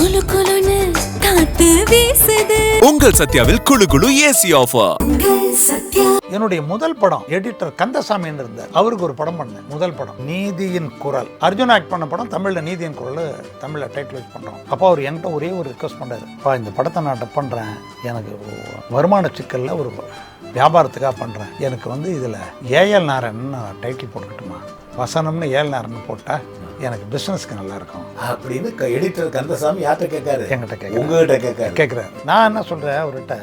குளு குளுன்னு காத்து வீசுது. உங்கள் சத்யாவில் குளு குளு ஏசி ஆஃபர். என்னுடைய முதல் படம் எடிட்டர் கந்தசாமின்னு இருந்தார். அவருக்கு ஒரு படம் பண்ணேன். முதல் படம் நீதியின் குரல். அர்ஜுன் ஆக்ட் பண்ண படம் தமிழ்ல நீதியின் குரல், தமிழ்ல டைட்டில் வச்சு பண்றோம். அப்போ அவர் என்கிட்ட ஒரே ஒரு ரிக்வஸ்ட் பண்ணாரு, அப்பா இந்த படத்தை நான் டப் பண்றேன், எனக்கு வருமான சிக்கல்ல ஒரு வியாபாரத்துக்காக பண்றேன், எனக்கு வந்து இதுல ஏஎல் நாராயணன் டைட்டில் போட்டுக்கிட்டுமா, வசனம்னு ஏஎல் நாராயணன் போட்டா எனக்கு பிசினஸ்க்கு நல்லா இருக்கும் அப்படின்னு எடிட்டர் கந்தசாமி யார்கிட்ட கேட்காரு? என்கிட்ட கேட்க, உங்ககிட்ட கேட்குறாரு. நான் என்ன சொல்றேன் அவர்கிட்ட,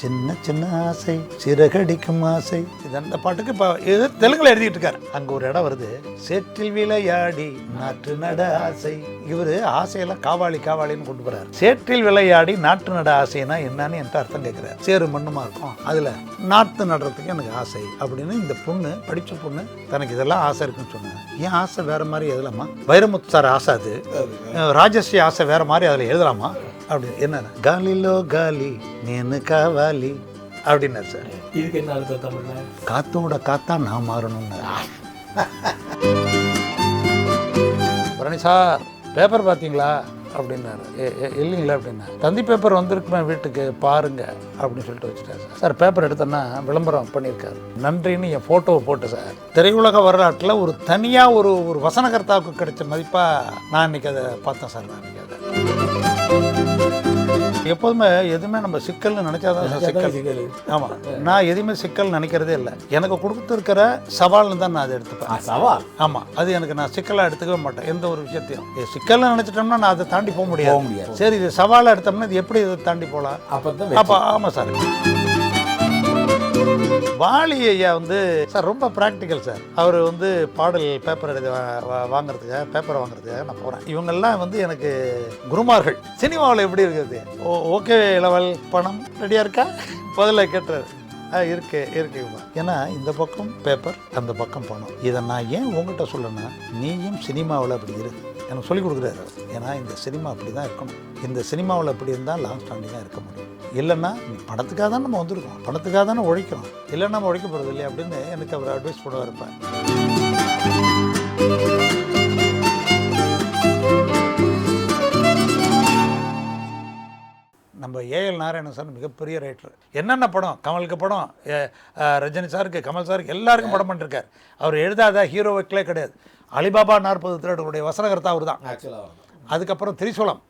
சின்ன சின்ன ஆசை சிறகடிக்கும் ஆசை, இது அந்த பாட்டுக்கு இப்போ இது தெலுங்குல எழுதிட்டு இருக்காரு. அங்கே ஒரு இடம் வருது, சேற்றில் விளையாடி நாற்று நட ஆசை. இவர் ஆசையெல்லாம் காவாளி காவாளின்னு கொண்டு போறாரு. சேற்றில் விளையாடி நாற்று நட ஆசைனா என்னன்னு என்கிட்ட அர்த்தம் கேட்குறாரு. சேரு மண்ணுமா இருக்கும், அதில் நாற்று நடுறதுக்கு எனக்கு ஆசை அப்படின்னு இந்த பொண்ணு, படித்த பொண்ணு, தனக்கு இதெல்லாம் ஆசை இருக்குன்னு சொன்னாங்க. ஏன் ஆசை வேற மாதிரி எழுதலாமா? வைரமுத்து சார் ஆசை அது, ராஜஸ்ரீ ஆசை வேற மாதிரி அதில் எழுதலாமா அப்படின்னு. என்ன காலிலோ காலி நேனு காவாலி அப்படின்னாரு சார். இதுக்கு என்ன அர்த்தம் தமிழ்ல? காத்தோட காத்தா நான் மாறணும்னு. பரணி சார் பேப்பர் பார்த்தீங்களா அப்படின்னாரு. இல்லைங்களா அப்படின்னா, தந்தி பேப்பர் வந்திருக்குமே வீட்டுக்கு பாருங்க அப்படின்னு சொல்லிட்டு வச்சுட்டாரு சார். சார் பேப்பர் எடுத்தோன்னா விளம்பரம் பண்ணியிருக்காரு, நன்றின்னு என் ஃபோட்டோவை போட்டு சார். திரையுலக வரலாற்றில் ஒரு தனியாக ஒரு வசனகர்த்தாவுக்கு கிடைச்ச மதிப்பாக நான் இன்னைக்கு அதை பார்த்தேன் சார். நான் இன்னைக்கு அதை எப்போதுமே எதுவுமே நம்ம சிக்கல்னு நினைச்சாதான் சிக்கல். ஆமாம், நான் எதுவுமே சிக்கல் நினைக்கிறதே இல்லை. எனக்கு கொடுத்துருக்கிற சவால்னு தான் நான் அதை எடுத்துப்பேன். சவால்? ஆமாம், அது எனக்கு நான் சிக்கலாக எடுத்துக்கவே மாட்டேன். எந்த ஒரு விஷயத்தையும் சிக்கல்னு நினச்சிட்டோம்னா நான் அதை தாண்டி போக முடியாது. சரி, இது சவாலாக எடுத்தோம்னா இது எப்படி இதை தாண்டி போகலாம்? அப்போ ஆமாம் சார். வாலி ஐயா வந்து சார் ரொம்ப ப்ராக்டிக்கல் சார். அவர் வந்து பாடல் பேப்பர் எடுக்க வாங்குறதுக்காக, பேப்பரை வாங்குறதுக்காக நான் போகிறேன். இவங்கெல்லாம் வந்து எனக்கு குருமார்கள். சினிமாவில் எப்படி இருக்குது? ஓகே லெவல் பணம் ரெடியாக இருக்கா முதல்ல கேட்டுறாரு. இருக்குமா, ஏன்னா இந்த பக்கம் பேப்பர், அந்த பக்கம் பணம். இதை நான் ஏன் உங்ககிட்ட சொல்லணும்னா, நீயும் சினிமாவில் அப்படி இருக்கு எனக்கு சொல்லிக் கொடுக்குறாரு. ஏன்னா இந்த சினிமா அப்படி தான் இருக்கணும், இந்த சினிமாவில் அப்படி இருந்தால் லாங் ஸ்டாண்டிங்காக இருக்க முடியும். இல்லைன்னா பணத்துக்காக தான் நம்ம வந்திருக்கோம், பணத்துக்காக தானே உழைக்கிறோம், இல்லைன்னா நம்ம உழைக்க போகிறது இல்லையா அப்படின்னு எனக்கு அவர் அட்வைஸ் பண்ண இருப்பேன். நம்ம ஏஎல் நாராயணன் சார் மிகப்பெரிய ரைட்டர். என்னென்ன படம், கமலுக்கு படம், ரஜினி சாருக்கு, கமல் சாருக்கு எல்லாருக்கும் படம் பண்ணிருக்கார். அவர் எழுதாத ஹீரோ வைக்கலே கிடையாது. அலிபாபா 40 திருடர்களுடைய வசனகர்த்தா அவர் தான். அதுக்கப்புறம் திரிசூலம்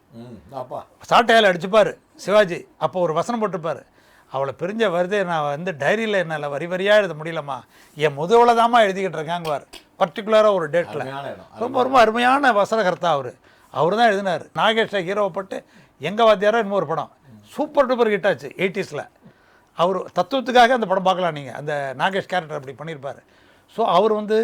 சாட்டையால் அடிச்சுப்பார் சிவாஜி. அப்போ ஒரு வசனம் போட்டிருப்பார், அவளை பிரிஞ்ச வருதே, நான் வந்து டைரியில் என்னால் வரி வரியாக எழுத முடியலம்மா, என் முதுவில் தாம்மா எழுதிக்கிட்டு இருக்காங்குவார். பர்டிகுலராக ஒரு டேட்டில் ரொம்ப ரொம்ப அருமையான வசனகர்த்தா அவர் தான் எழுதினார். நாகேஷை ஹீரோவை பட்டு எங்கள் வாத்தியாரோ இன்னொரு படம் சூப்பர் டூப்பர் ஹிட் ஆச்சு 80s. அவர் தத்துவத்துக்காக அந்த படம் பார்க்கலாம் நீங்கள், அந்த நாகேஷ் கேரக்டர் அப்படி பண்ணியிருப்பார். ஸோ அவர் வந்து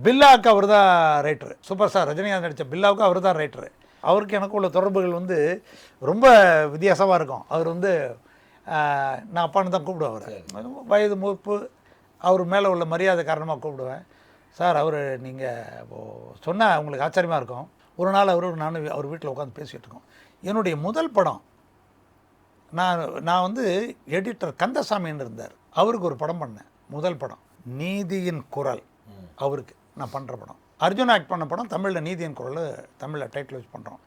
பில்லாவுக்கு அவர் தான் ரைட்டரு. சூப்பர் ஸ்டார் ரஜினிகாந்த் நடித்த பில்லாவுக்கு அவர் தான் ரைட்டரு. அவருக்கு எனக்கு உள்ள தொடர்புகள் வந்து ரொம்ப வித்தியாசமாக இருக்கும். அவர் வந்து நான் அப்பான்னு தான் கூப்பிடுவேன். அவர் வயது மூப்பு, அவர் மேலே உள்ள மரியாதை காரணமாக கூப்பிடுவேன். சார் அவர் நீங்கள் சொன்னால் உங்களுக்கு ஆச்சரியமாக இருக்கும். ஒரு நாள் நானும் அவர் வீட்டில் உட்காந்து பேசிகிட்டு இருக்கோம். என்னுடைய முதல் படம் நான் வந்து எடிட்டர் கந்தசாமின்னு இருந்தார். அவருக்கு ஒரு படம் பண்ணேன். முதல் படம் நீதியின் குரல், அவருக்கு நான் பண்ணுற படம். அர்ஜுன் ஆக்ட் பண்ண படம் தமிழில் நீதியின் குரல், தமிழில் டைட்டில் வச்சு பண்ணுறோம்.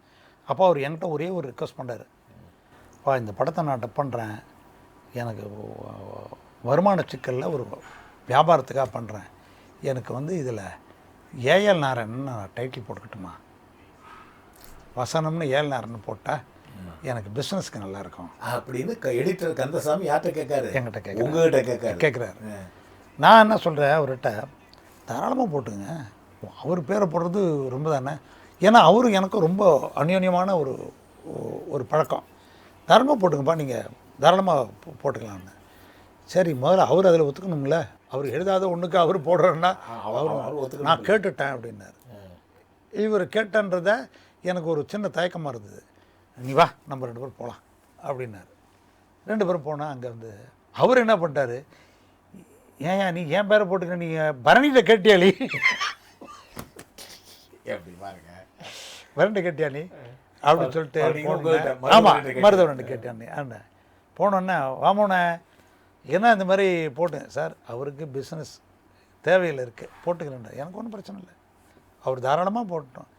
அப்போ அவர் என்கிட்ட ஒரே ஒரு ரிக்வஸ்ட் பண்ணார், அப்பா இந்த படத்தை நான் டப் பண்ணுறேன், எனக்கு வருமான சிக்கலில் ஒரு வியாபாரத்துக்காக பண்ணுறேன், எனக்கு வந்து இதில் ஏஎல் நாராயணன் நான் டைட்டில் போட்டுக்கிட்டுமா, வசனம்னு ஏஎல் நாராயணன் போட்டால் எனக்கு பிஸ்னஸ்க்கு நல்லா இருக்கும் அப்படின்னு எடிட்டர் கந்தசாமி யார்கிட்ட கேட்காரு? என்கிட்ட உங்ககிட்ட கேட்குறாரு. நான் என்ன சொல்கிறேன் அவர்கிட்ட, தாராளமாக போட்டுங்க, அவர் பேரை போடுறது ரொம்ப தானே, ஏன்னா அவரும் எனக்கும் ரொம்ப அந்யோன்யமான ஒரு பழக்கம். தாராளமாக போட்டுங்கப்பா, நீங்கள் தாராளமாக போட்டுக்கலான்னு. சரி, முதல்ல அவர் அதில் ஒத்துக்கணும்ல, அவர் எழுதாத ஒன்றுக்கு அவர் போடுறேன்னா அவர் நான் கேட்டுட்டேன் அப்படின்னாரு. இவர் கேட்டன்றதை எனக்கு ஒரு சின்ன தயக்கமாக இருந்தது. நீ வா நம்ம 2 பேரும் போகலாம் அப்படின்னாரு. 2 பேரும் போனால் அங்கே வந்து அவர் என்ன பண்ணிட்டாரு, ஏன் நீ ஏன் பேரை போட்டுக்க, நீ பரணிகிட்ட கேட்டியாளி எப்படி பாருங்க, பரணிகிட்ட கேட்டியாளி அப்படின்னு சொல்லிட்டு, ஆமாம் மருதவரன் கேட்டியானே அண்ணன் போனோன்னே வாமோனே என்ன இந்த மாதிரி போட்டேன் சார், அவருக்கு பிஸ்னஸ் தேவையில் இருக்குது போட்டுக்கிறேன், எனக்கு ஒன்றும் பிரச்சனை இல்லை, அவர் தாராளமாக போட்டோம்.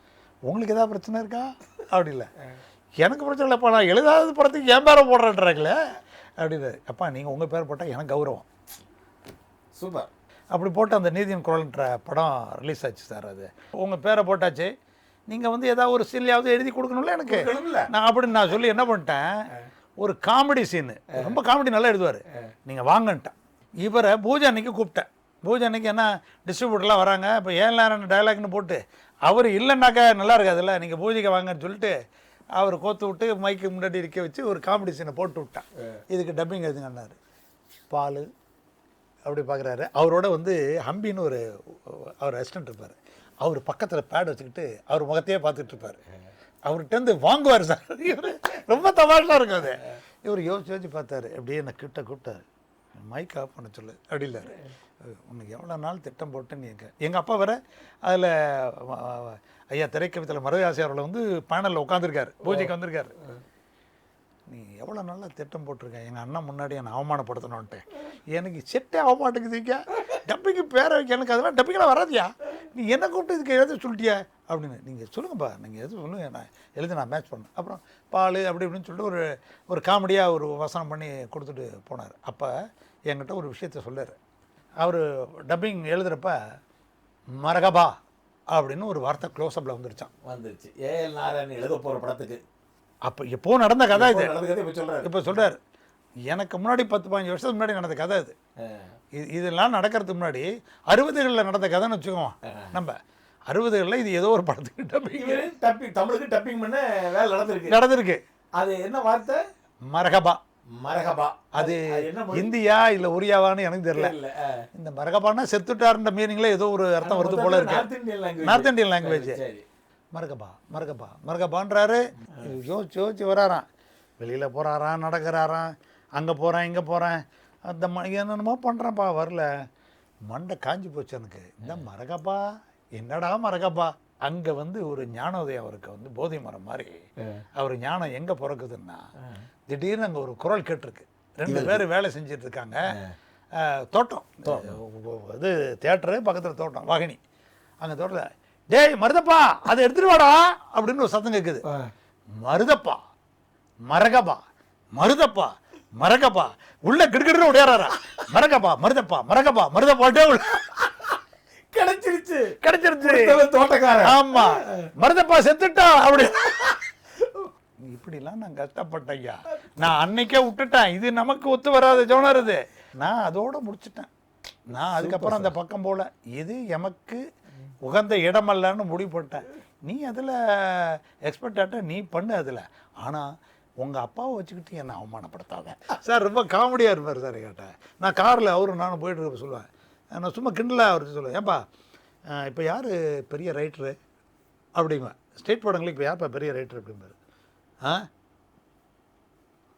உங்களுக்கு ஏதாவது பிரச்சனை இருக்கா? அப்படி இல்லை, எனக்கு பிரச்சனை இல்லைப்பா, நான் எழுதாத படத்துக்கு என் பேரை போடுறேன்றாங்களே அப்படின்னு. அப்பா நீங்கள் உங்கள் பேர் போட்டால் எனக்கு கௌரவம். சூப்பர். அப்படி போட்டு அந்த நீதியின் குரல்ன்ற படம் ரிலீஸ் ஆச்சு சார். அது உங்கள் பேரை போட்டாச்சு, நீங்கள் வந்து ஏதாவது ஒரு சீன்லையாவது எழுதி கொடுக்கணும்ல எனக்கு. நான் அப்படின்னு நான் சொல்லி என்ன பண்ணிட்டேன், ஒரு காமெடி சீனு, ரொம்ப காமெடி நல்லா எழுதுவார், நீங்கள் வாங்கன்ட்டேன். இவரை பூஜை அன்னைக்கு கூப்பிட்டேன். பூஜை அன்னைக்கு என்ன டிஸ்ட்ரிபியூட்டர்லாம் வராங்க, இப்போ ஏன் டயலாக்னு போட்டு அவர் இல்லைன்னாக்கா நல்லா இருக்காதுல்ல, நீங்கள் பூஜைக்கு வாங்கன்னு சொல்லிட்டு அவர் கோத்து விட்டு மைக்கு முன்னாடி இருக்க வச்சு ஒரு காமெடி சீனை போட்டு விட்டேன். இதுக்கு டப்பிங் எழுதுங்கன்னாரு. பால் அப்படி பார்க்குறாரு. அவரோட வந்து ஹம்பின்னு அவர் அசிஸ்டன்ட் இருப்பார். அவர் பக்கத்தில் பேட் வச்சுக்கிட்டு அவர் முகத்தையே பார்த்துட்டு இருப்பார். அவர்கிட்டருந்து வாங்குவார் சார். இவர் ரொம்ப தமாஷாக இருக்கும் அது. இவர் யோசிச்சு பார்த்தாரு, அப்படியே என்னை கூப்பிட்டார், மைக் ஆஃப் பண்ண சொல்லு அப்படி இல்லாரு. உனக்கு எவ்வளோ நாள் திட்டம் போட்டுன்னு எங்கள் அப்பா வேற அதில் ஐயா திரைக்கவித்தில் மருதாசி அவர்களை வந்து பேனலில் உட்காந்துருக்காரு, பூஜைக்கு வந்திருக்காரு. நீ எவ்வளோ நல்லா திட்டம் போட்டிருக்கேன், எங்கள் அண்ணன் முன்னாடி என்னை அவமானப்படுத்தணுன்ட்டு. எனக்கு செட்டே அவமாட்டுக்குதுங்க, டப்பிங்கு பேரை வைக்க எனக்கு அதெல்லாம் டப்பிங்கெல்லாம் வராதியா, நீ என்ன கூப்பிட்டு இதுக்கு எழுத சொல்லிட்டியா அப்படின்னு. நீங்கள் சொல்லுங்கப்பா, நீங்கள் எது சொல்லுங்கள், நான் எழுதி நான் மேட்ச் பண்ணேன். அப்புறம் பால் அப்படி இப்படின்னு சொல்லிட்டு ஒரு காமெடியாக ஒரு வசனம் பண்ணி கொடுத்துட்டு போனார். அப்போ என்கிட்ட ஒரு விஷயத்த சொல்லார். அவர் டப்பிங் எழுதுகிறப்ப மரகபா அப்படின்னு ஒரு வார்த்தை க்ளோஸ்அப்பில் வந்துருச்சு. ஏஎல் நாராயணன் எழுத போகிற படத்துக்கு அப்போ எப்போ நடந்த கதை இது. இப்போ சொல்கிறார், எனக்கு முன்னாடி 10-15 வருஷத்துக்கு முன்னாடி நடந்த கதை இது. இதெல்லாம் நடக்கிறதுக்கு முன்னாடி 60களில் நடந்த கதைன்னு வச்சுக்கோம். நம்ம 60களில் இது ஏதோ ஒரு படத்துக்கு டப்பிங் தமிழுக்கு டப்பிங் பண்ண வேலை நடந்திருக்கு. அது என்ன வார்த்தை? மரகபா. அது என்ன இந்தியா இல்லை ஒரியாவான்னு எனக்கு தெரியல. இந்த மரகபான்னா செத்துட்டார்ன்ற மீனிங்ல ஏதோ ஒரு அர்த்தம் வருது போல இருக்கு. North Indian language. மரகபான்றாரு. யோசிச்சு வராராம், வெளியில் போகிறாராம், நடக்கிறாராம், அங்கே போகிறேன் இங்கே போகிறேன், அந்த என்னென்னமோ பண்ணுறேன்ப்பா, வரல, மண்டை காஞ்சி போச்சு எனக்கு. இந்த மரகபா என்னடா மரகபா. அங்கே வந்து ஒரு ஞானோதயம் அவருக்கு வந்து போதை மரம் மாதிரி. அவர் ஞானம் எங்கே பிறக்குதுன்னா, திடீர்னு அங்கே ஒரு குரல் கேட்டிருக்கு. 2 பேர் வேலை செஞ்சுட்டு இருக்காங்க. தோட்டம், இது தியேட்டரு பக்கத்தில் தோட்டம், வாகினி. அங்கே தோட்டத்தில், டேய் மருதப்பா அதை எடுத்துட்டு வாடா அப்படின்னு ஒரு சத்தம் கேட்குது. மருதப்பா மரகபா உள்ள கிடுக்கிட்டு ஓடியாரா. மருதப்பாட்டே கிடைச்சிருச்சு தோட்டக்காரன். ஆமா, மருதப்பா செத்துட்டா அப்படி. இப்படிலாம் நான் கஷ்டப்பட்டேன். நான் அன்னைக்கே விட்டுட்டேன், இது நமக்கு ஒத்து வராத ஜோனர் இது. நான் அதோட முடிச்சுட்டேன். நான் அதுக்கப்புறம் அந்த பக்கம் போல, இது எமக்கு உகந்த இடமல்லன்னு முடிவு போட்டேன். நீ அதில் எக்ஸ்பர்ட்டாட்ட நீ பண்ணு அதில், ஆனால் உங்கள் அப்பாவை வச்சுக்கிட்டு என்னை அவமானப்படுத்தாத சார். ரொம்ப காமெடியாக இருப்பார் சார். கேட்டேன் நான் காரில் அவரும் நானும் போயிட்டு இருக்க சொல்லுவேன். நான் சும்மா கிண்டலாக அவருக்கு சொல்லுவேன், ஏன்பா இப்போ யார் பெரிய ரைட்டரு அப்படிங்குவேன். ஸ்டேட் படங்களுக்கு இப்போ யார்ப்பா பெரிய ரைட்டர் அப்படிம்பாரு.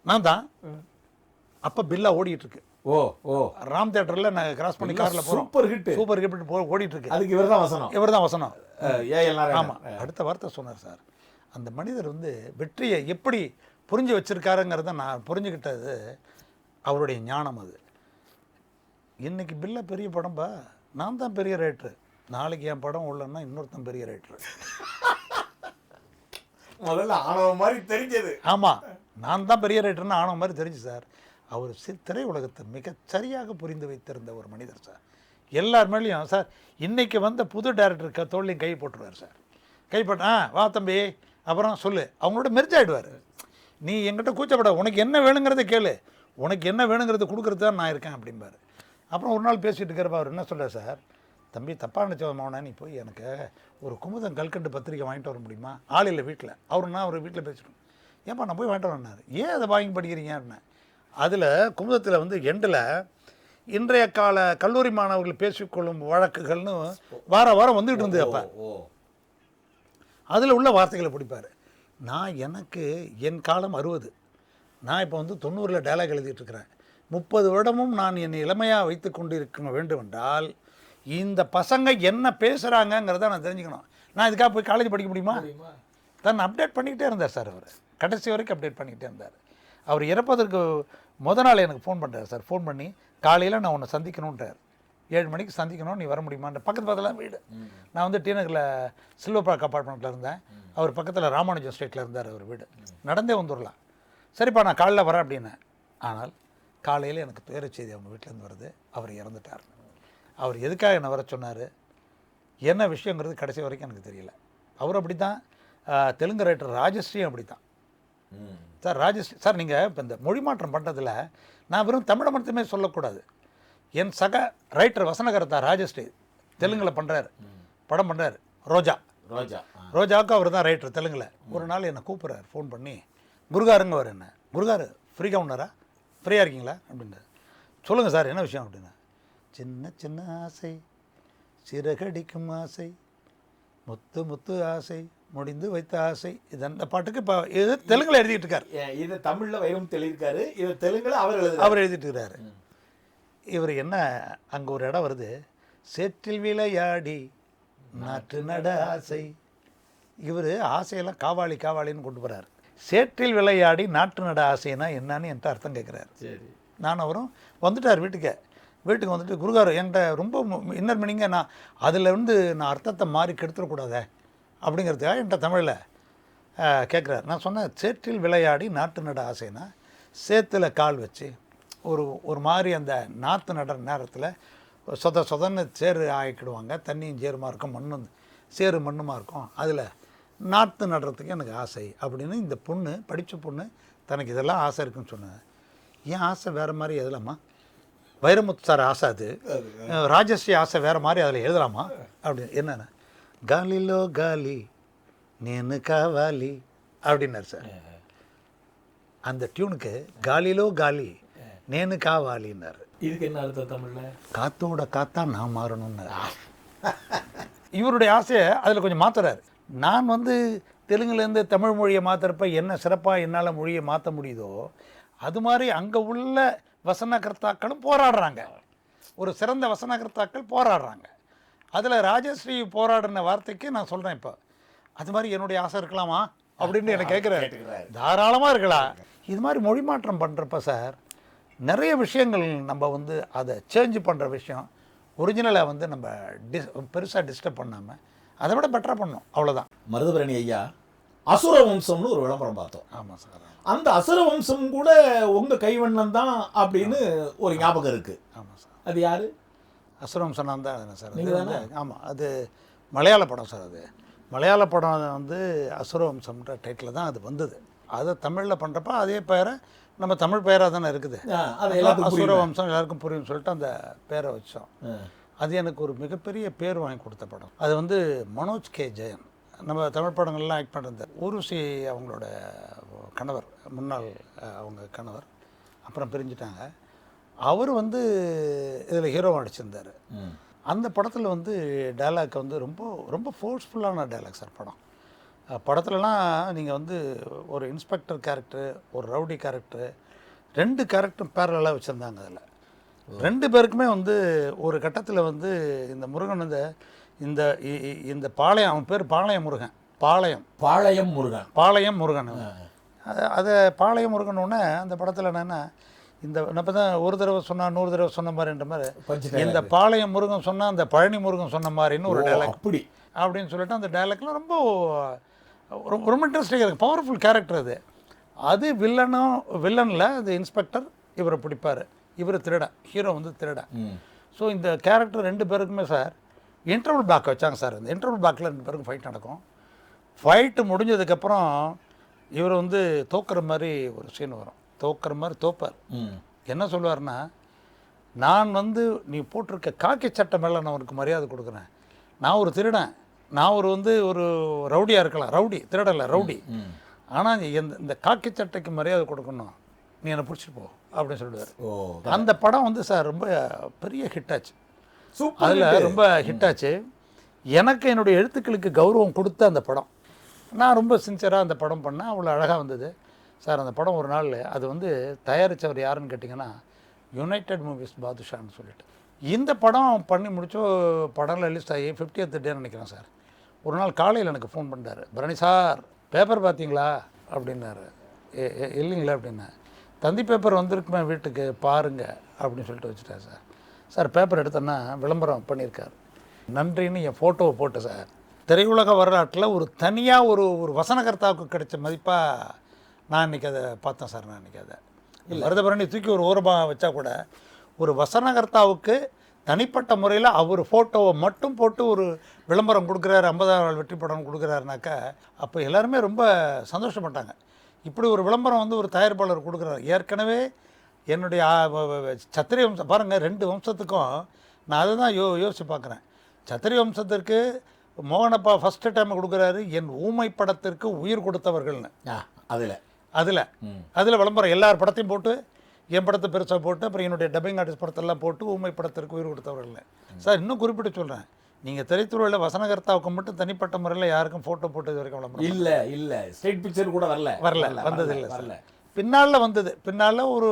நான் தான். அப்போ பில்லா ஓடிட்டுருக்கு. ராம் தியேட்டரில் நாங்கள் கிராஸ் பண்ணி காரில் போகிறோம். சூப்பர் ஹிட் ஓடிட்டு இருக்கு. அதுக்கு இவர் தான் வசனம். ஆமாம். அடுத்த வார்த்தை சொன்னார் சார். அந்த மனிதர் வந்து வெற்றியை எப்படி புரிஞ்சு வச்சிருக்காருங்கிறத நான் புரிஞ்சுக்கிட்டது அவருடைய ஞானம். அது இன்னைக்கு பில்ல பெரிய படம்பா, நான் தான் பெரிய ரைட்டரு, நாளைக்கு என் படம் உள்ளன்னா இன்னொருத்தன் பெரிய ரைட்டரு. முதல்ல ஆணவம் மாதிரி தெரிஞ்சது. ஆமாம், நான் தான் பெரிய ரைட்டர்னு ஆணவம் மாதிரி தெரிஞ்சு சார். அவர் திரை உலகத்தை மிக சரியாக புரிந்து வைத்திருந்த ஒரு மனிதர் சார். எல்லார் மேலேயும் சார் இன்றைக்கி வந்த புது டேரக்டருக்கு தோல்லையும் கை போட்டுருவார் சார். கைப்பட்ட வா தம்பி அப்புறம் சொல்லு, அவங்களோட மெர்ஜ் ஆகிடுவார். நீ என்கிட்ட கூச்சப்பட, உனக்கு என்ன வேணுங்கிறத கேளு, உனக்கு என்ன வேணுங்கிறத கொடுக்குறது தான் நான் இருக்கேன் அப்படிம்பார். அப்புறம் ஒரு நாள் பேசிகிட்டு இருக்கிறப்ப அவர் என்ன சொல்கிறார் சார், தம்பி தப்பாக நினச்சவமான நீ போய் எனக்கு ஒரு குமுதம் கல்கண்டு பத்திரிக்கை வாங்கிட்டு வர முடியுமா? ஆள் இல்லை வீட்டில். அவருன்னா அவர் வீட்டில் பேசிட்டோம். ஏன்பா நான் போய் வாங்கிட்டு வரேன்னாரு. ஏன் அதை வாங்கி படிக்கிறீங்கன்னு. அதில் குமுதத்தில் வந்து எண்டில் இன்றைய கால கல்லூரி மாணவர்கள் பேசிக்கொள்ளும் வழக்குகள்னு வாரம் வந்துக்கிட்டு இருந்தது. அப்போ அதில் உள்ள வார்த்தைகளை பிடிப்பார். நான் எனக்கு என் காலம் 60, நான் இப்போ வந்து 90ல் டைலாக் எழுதிட்டுருக்கிறேன். 30 வருடமும் நான் என் இளமையாக வைத்து கொண்டு இருக்க வேண்டும் என்றால் இந்த பசங்க என்ன பேசுகிறாங்கங்கிறத நான் தெரிஞ்சுக்கணும். நான் இதுக்காக போய் காலேஜ் படிக்க முடியுமா? தான் அப்டேட் பண்ணிக்கிட்டே இருந்தார் சார். அவர் கடைசி வரைக்கும் அப்டேட் பண்ணிக்கிட்டே இருந்தார். அவர் இறப்பதற்கு நாள் எனக்கு ஃபோன் பண்ணுறார் சார். ஃபோன் பண்ணி காலையில் நான் உன்னை சந்திக்கணுன்றார். 7 மணிக்கு சந்திக்கணும், நீ வர முடியுமான்ற. பக்கத்தில் வீடு. நான் வந்து டி நகரில் சில்வர் பார்க் அப்பார்ட்மெண்ட்டில் இருந்தேன். அவர் பக்கத்தில் ராமானுஜம் ஸ்ட்ரீட்டில் இருந்தார் அவர் வீடு. நடந்தே வந்துடலாம். சரிப்பா நான் காலைல வரேன் அப்படின்னேன். ஆனால் காலையில் எனக்கு துயர செய்தி அவங்க வீட்டிலேருந்து வருது, அவர் இறந்துட்டார். அவர் எதுக்காக என்னை வர சொன்னார், என்ன விஷயங்கிறது கடைசி வரைக்கும் எனக்கு தெரியல. அவர் அப்படி தான், தெலுங்கு ரைட்டர் ராஜஸ்ரீயும் அப்படி தான் சார். ராஜஸ்ரீ சார், நீங்கள் இப்போ இந்த மொழி மாற்றம் பண்ணுறதுல நான் வெறும் தமிழை மட்டுமே சொல்லக்கூடாது. என் சக ரைட்டர் வசனகர்த்தா ராஜஸ்ரீ தெலுங்கில் பண்ணுறாரு, படம் பண்ணுறாரு. ரோஜாவுக்கு அவர் தான் ரைட்டர் தெலுங்கில். ஒரு நாள் என்னை கூப்பிட்றாரு ஃபோன் பண்ணி, குருகாருங்க அவர் என்ன, குருகாரு ஃப்ரீ கவுண்டரா, ஃப்ரீயாக இருக்கீங்களா அப்படின்றார். சொல்லுங்கள் சார் என்ன விஷயம் அப்படின்னா, சின்ன சின்ன ஆசை சிறகடிக்கும் ஆசை, முத்து முத்து ஆசை முடிந்து வைத்த ஆசை, இது அந்த பாட்டுக்கு இப்போ இது தெலுங்கில் எழுதிட்டு இருக்காரு. இது தமிழில் வைரம் தெளிவிருக்காரு, இது தெலுங்கில் அவர் எழுதிட்டு இருக்கிறாரு. இவர் என்ன அங்கே ஒரு இடம் வருது, சேற்றில் விளையாடி நாட்டு நட ஆசை. இவர் ஆசையெல்லாம் காவாளி காவாளின்னு கொண்டு போகிறார். சேற்றில் விளையாடி நாட்டு நட ஆசைன்னா என்னன்னு என்கிட்ட அர்த்தம் கேட்குறாரு. சரி, நான் அவரும் வந்துட்டார் வீட்டுக்கு வந்துட்டு, குருகார் என்கிட்ட ரொம்ப இன்னர் மீனிங்க, நான் அதில் நான் அர்த்தத்தை மாறி கெடுத்துடக்கூடாதே அப்படிங்கிறதுக்காக என்கிட்ட தமிழில் கேட்குறாரு. நான் சொன்னேன், சேற்றில் விளையாடி நாட்டு நட ஆசைன்னா சேத்துல கால் வச்சு ஒரு மாதிரி அந்த நாற்று நடுற நேரத்தில் சொதன்னு சேறு ஆக்கிடுவாங்க, தண்ணியும் சேருமா இருக்கும், மண்ணும் சேறு மண்ணுமா இருக்கும், அதில் நாற்று நடுறதுக்கு எனக்கு ஆசை அப்படின்னு இந்த பொண்ணு, படித்த பொண்ணு, தனக்கு இதெல்லாம் ஆசை இருக்குன்னு சொன்னேன். ஏன் ஆசை வேறு மாதிரி எழுதலாமா, வைரமுத்து சார் ஆசை அது, ராஜஸ்ரீ ஆசை வேறு மாதிரி அதில் எழுதலாமா அப்படின்னு. என்னென்ன காலிலோ காலி நேனு காவாலி அப்படின்னாரு சார். அந்த டியூனுக்கு காலிலோ காலி நேனு காவாலின்னாரு. இதுக்கு என்ன அர்த்தம் தமிழில்? காத்தோட காத்தா நான் மாறணும்னு. இவருடைய ஆசையை அதில் கொஞ்சம் மாற்றுறாரு. நான் தெலுங்குலேருந்து தமிழ் மொழியை மாற்றுறப்ப என்ன சிறப்பாக என்னால் மொழியை மாற்ற முடியுதோ அது மாதிரி அங்கே உள்ள வசனகர்த்தாக்களும் போராடுறாங்க. ஒரு சிறந்த வசனகர்த்தாக்கள் போராடுறாங்க. அதில் ராஜஸ்ரீ போராடின வார்த்தைக்கு நான் சொல்கிறேன், இப்போ அது மாதிரி என்னுடைய ஆசை இருக்கலாமா அப்படின்னு எனக்கு கேட்குறாரு. தாராளமாக இருக்கலாம். இது மாதிரி மொழி மாற்றம் பண்ணுறப்ப சார் நிறைய விஷயங்கள் நம்ம அதை சேஞ்ச் பண்ணுற விஷயம் ஒரிஜினலை நம்ம பெருசாக டிஸ்டர்ப் பண்ணாமல் அதை விட பெட்டராக பண்ணணும், அவ்வளோதான். மருதபரணி ஐயா, அசுர வம்சம்னு ஒரு விளம்பரம் பார்த்தோம். ஆமாம் சார். அந்த அசுர வம்சம் கூட உங்கள் கைவண்ணம் தான் அப்படின்னு ஒரு ஞாபகம் இருக்குது. ஆமாம் சார். அது யார்? அசுர வம்சம் நான் தான் சார். நீங்கள் தானே? ஆமாம், அது மலையாள படம் சார். அது மலையாள படம் அசுர வம்சம்ன்ற டைட்டில் தான் அது வந்தது. அதை தமிழில் பண்ணுறப்ப அதே பெயரை நம்ம தமிழ் பெயராக தானே இருக்குது, அசுர வம்சம் எல்லாருக்கும் புரியும்னு சொல்லிட்டு அந்த பேரை வச்சோம். அது எனக்கு ஒரு மிகப்பெரிய பேர் வாங்கி கொடுத்த படம். அது மனோஜ் கே ஜெயன், நம்ம தமிழ் படங்கள்லாம் ஆக்ட் பண்ணிருந்தார். ஊர்வசி அவங்களோட கணவர், முன்னாள் அவங்க கணவர், அப்புறம் பிரிஞ்சுட்டாங்க. அவர் இதில் ஹீரோவாக நடிச்சிருந்தார். அந்த படத்தில் டைலாக் ரொம்ப ரொம்ப ஃபோர்ஸ்ஃபுல்லான டைலாக் சார். படத்துலலாம் நீங்கள் ஒரு இன்ஸ்பெக்டர் கேரக்டர், ஒரு ரவுடி கேரக்டர், 2 கேரக்டரும் பேரலாக வச்சுருந்தாங்க. அதில் 2 பேருக்குமே ஒரு கட்டத்தில் இந்த முருகன் இந்த இந்த பாளையம், அவன் பேர் பாளையம் முருகன், பாளையம் முருகன். அதை பாளையம் முருகனோடனே அந்த படத்தில் என்னென்னா, இந்த இப்போ தான் ஒரு தடவை சொன்னால் 100 தடவை சொன்ன மாதிரின்ற மாதிரி, இந்த பாளையம் முருகன் சொன்னால் அந்த பழனி முருகன் சொன்ன மாதிரின்னு ஒரு டைலாக் அப்படின்னு சொல்லிட்டு அந்த டைலாக்லாம் ரொம்ப ரொம்ப இன்ட்ரெஸ்டிங்காக இருக்குது. பவர்ஃபுல் கேரக்டர் அது. அது வில்லனில் அது இன்ஸ்பெக்டர், இவரை பிடிப்பார், இவர் திருடன், ஹீரோ திருடன். ஸோ இந்த கேரக்டர் 2 பேருக்குமே சார் இன்டர்வல் பேக் வச்சாங்க சார். இந்த இன்டர்வல் பேக்கில் 2 பேருக்கும் ஃபைட் நடக்கும். ஃபைட்டு முடிஞ்சதுக்கப்புறம் இவர் தோக்குற மாதிரி ஒரு சீன் வரும். தோக்குற மாதிரி தோப்பார். என்ன சொல்லுவார்னா, நான் நீ போட்டிருக்க காக்கி சட்டை மேலே நான் உனக்கு மரியாதை கொடுக்குறேன். நான் ஒரு திருடன், நான் ஒரு ரவுடியாக இருக்கலாம், ரவுடி திருடலை ரவுடி, ஆனால் இந்த காக்கி சட்டைக்கு மரியாதை கொடுக்கணும், நீ என்னை பிடிச்சிட்டு போ அப்படின்னு சொல்லுவார். அந்த படம் சார் ரொம்ப பெரிய ஹிட் ஆச்சு. அதில் ரொம்ப ஹிட் ஆச்சு. எனக்கு என்னுடைய எழுத்துக்களுக்கு கௌரவம் கொடுத்த அந்த படம். நான் ரொம்ப சின்சியராக அந்த படம் பண்ணேன். அவ்வளோ அழகாக வந்தது சார். அந்த படம் ஒரு நாள் அது தயாரித்தவர் யாருன்னு கேட்டிங்கன்னா, யுனைடெட் மூவிஸ் பாதுஷான்னு சொல்லிட்டு. இந்த படம் பண்ணி முடிச்சோ, படம் ரிலீஸ் ஆகி 50th டே நினைக்கிறேன் சார். ஒரு நாள் காலையில் எனக்கு ஃபோன் பண்ணிட்டார், பரணி சார் பேப்பர் பார்த்தீங்களா அப்படின்னாரு. இல்லைங்களா அப்படின்னா, தந்தி பேப்பர் வந்திருக்குமே வீட்டுக்கு பாருங்க அப்படின்னு சொல்லிட்டு வச்சுட்டேன் சார். சார் பேப்பர் எடுத்தோன்னா விளம்பரம் பண்ணியிருக்காரு, நன்றின்னு என் ஃபோட்டோவை போட்டு சார். திரையுலக வரலாற்றில் ஒரு தனியாக ஒரு வசனகர்த்தாவுக்கு கிடைச்ச மதிப்பாக நான் இன்றைக்கி அதை பார்த்தேன் சார். நான் இன்றைக்கி அதை மருதபரணி தூக்கி ஒரு ஓரமாக வச்சா கூட ஒரு வசனகர்த்தாவுக்கு தனிப்பட்ட முறையில் அவர் ஃபோட்டோவை மட்டும் போட்டு ஒரு விளம்பரம் கொடுக்குறாரு, 50ஆம் நாள் வெற்றி படம் கொடுக்குறாருனாக்கா அப்போ எல்லாருமே ரொம்ப சந்தோஷப்பட்டாங்க. இப்படி ஒரு விளம்பரம் வந்து ஒரு தயாரிப்பாளர் கொடுக்குறாரு. ஏற்கனவே என்னுடைய சத்திரிய வம்சம் பாருங்கள், 2 வம்சத்துக்கும் நான் அதை தான் யோசித்து பார்க்குறேன். சத்திரிய வம்சத்திற்கு மோகனப்பா ஃபஸ்ட்டு டைம் கொடுக்குறாரு, என் ஊமை படத்திற்கு உயிர் கொடுத்தவர்கள்னு. அதில் விளம்பரம் எல்லார் படத்தையும் போட்டு என் படத்தை பெருசாக போட்டு அப்புறம் என்னுடைய டப்பிங் ஆர்டிஸ்ட் படத்தெல்லாம் போட்டு ஊமை படத்திற்கு உயிர் கொடுத்தவர்கள்னு. சார் இன்னும் குறிப்பிட்டு சொல்கிறேன், நீங்கள் திரைத்துறையில் வசனகர்த்தாவுக்கு மட்டும் தனிப்பட்ட முறையில் யாருக்கும் ஃபோட்டோ போட்டது வரைக்கும் விளம்பரம் இல்லை ஸ்ட்ரெயிட் பிக்சர் கூட வந்ததில்லை சார். பின்னால் வந்தது, பின்னால் ஒரு